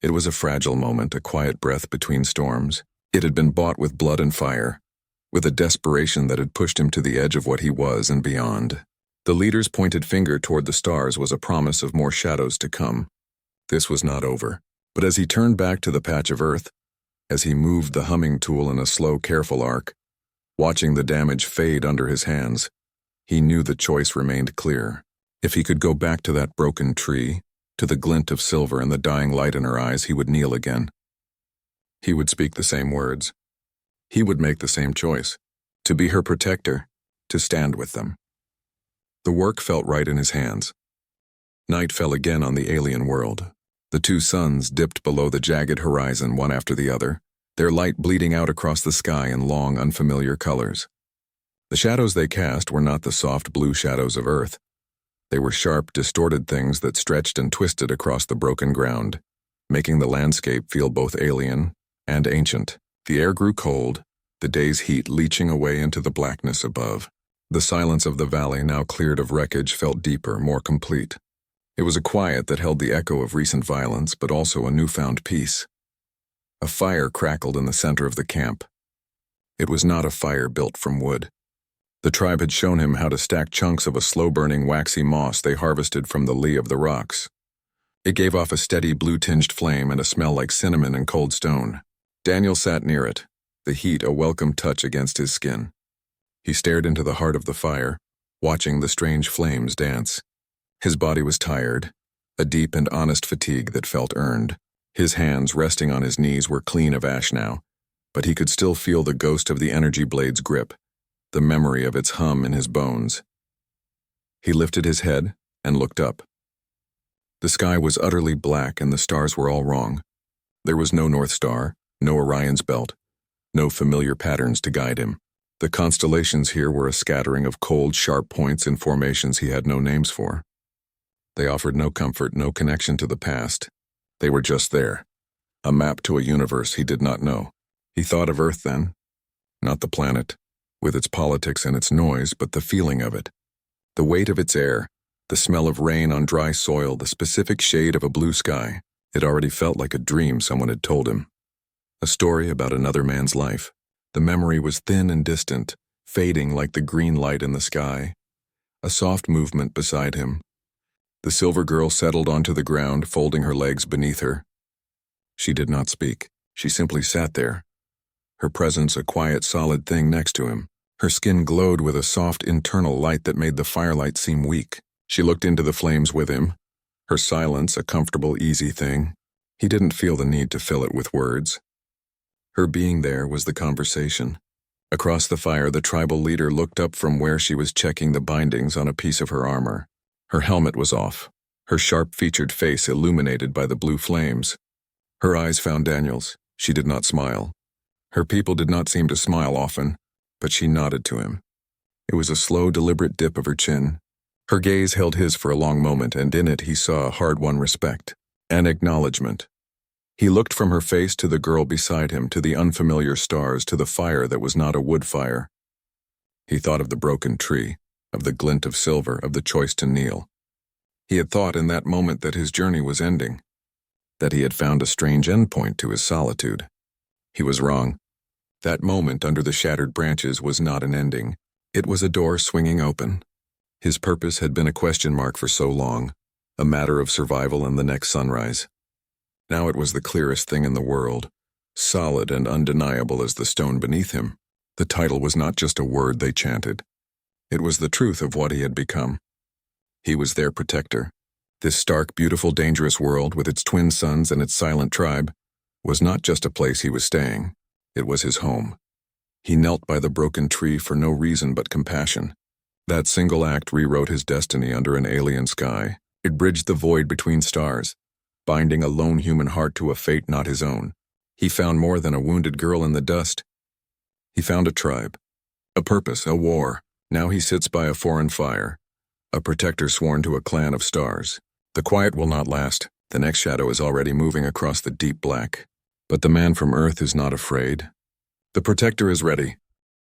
It was a fragile moment, a quiet breath between storms. It had been bought with blood and fire, with a desperation that had pushed him to the edge of what he was and beyond. The leader's pointed finger toward the stars was a promise of more shadows to come. This was not over. But as he turned back to the patch of earth, as he moved the humming tool in a slow, careful arc, watching the damage fade under his hands, he knew the choice remained clear. If he could go back to that broken tree, to the glint of silver and the dying light in her eyes, he would kneel again. He would speak the same words. He would make the same choice, to be her protector, to stand with them. The work felt right in his hands. Night fell again on the alien world. The two suns dipped below the jagged horizon one after the other, their light bleeding out across the sky in long, unfamiliar colors. The shadows they cast were not the soft blue shadows of Earth. They were sharp, distorted things that stretched and twisted across the broken ground, making the landscape feel both alien and ancient. The air grew cold, the day's heat leaching away into the blackness above. The silence of the valley, now cleared of wreckage, felt deeper, more complete. It was a quiet that held the echo of recent violence, but also a newfound peace. A fire crackled in the center of the camp. It was not a fire built from wood. The tribe had shown him how to stack chunks of a slow-burning waxy moss they harvested from the lee of the rocks. It gave off a steady blue-tinged flame and a smell like cinnamon and cold stone. Daniel sat near it, the heat a welcome touch against his skin. He stared into the heart of the fire, watching the strange flames dance. His body was tired, a deep and honest fatigue that felt earned. His hands, resting on his knees, were clean of ash now, but he could still feel the ghost of the energy blade's grip, the memory of its hum in his bones. He lifted his head and looked up. The sky was utterly black and the stars were all wrong. There was no North Star, no Orion's belt, no familiar patterns to guide him. The constellations here were a scattering of cold, sharp points in formations he had no names for. They offered no comfort, no connection to the past. They were just there, a map to a universe he did not know. He thought of Earth then, not the planet, with its politics and its noise, but the feeling of it. The weight of its air, the smell of rain on dry soil, the specific shade of a blue sky. It already felt like a dream someone had told him. A story about another man's life. The memory was thin and distant, fading like the green light in the sky. A soft movement beside him. The silver girl settled onto the ground, folding her legs beneath her. She did not speak. She simply sat there. Her presence a quiet, solid thing next to him. Her skin glowed with a soft internal light that made the firelight seem weak. She looked into the flames with him. Her silence a comfortable, easy thing. He didn't feel the need to fill it with words. Her being there was the conversation. Across the fire, the tribal leader looked up from where she was checking the bindings on a piece of her armor. Her helmet was off, her sharp-featured face illuminated by the blue flames. Her eyes found Daniel's. She did not smile. Her people did not seem to smile often, but she nodded to him. It was a slow, deliberate dip of her chin. Her gaze held his for a long moment, and in it he saw a hard-won respect, an acknowledgement. He looked from her face to the girl beside him, to the unfamiliar stars, to the fire that was not a wood fire. He thought of the broken tree, of the glint of silver, of the choice to kneel. He had thought in that moment that his journey was ending, that he had found a strange endpoint to his solitude. He was wrong. That moment under the shattered branches was not an ending. It was a door swinging open. His purpose had been a question mark for so long, a matter of survival and the next sunrise. Now it was the clearest thing in the world, solid and undeniable as the stone beneath him. The title was not just a word they chanted. It was the truth of what he had become. He was their protector. This stark, beautiful, dangerous world, with its twin suns and its silent tribe, was not just a place he was staying. It was his home. He knelt by the broken tree for no reason but compassion. That single act rewrote his destiny under an alien sky. It bridged the void between stars, binding a lone human heart to a fate not his own. He found more than a wounded girl in the dust. He found a tribe, a purpose, a war. Now he sits by a foreign fire, a protector sworn to a clan of stars. The quiet will not last. The next shadow is already moving across the deep black. But the man from Earth is not afraid. The protector is ready.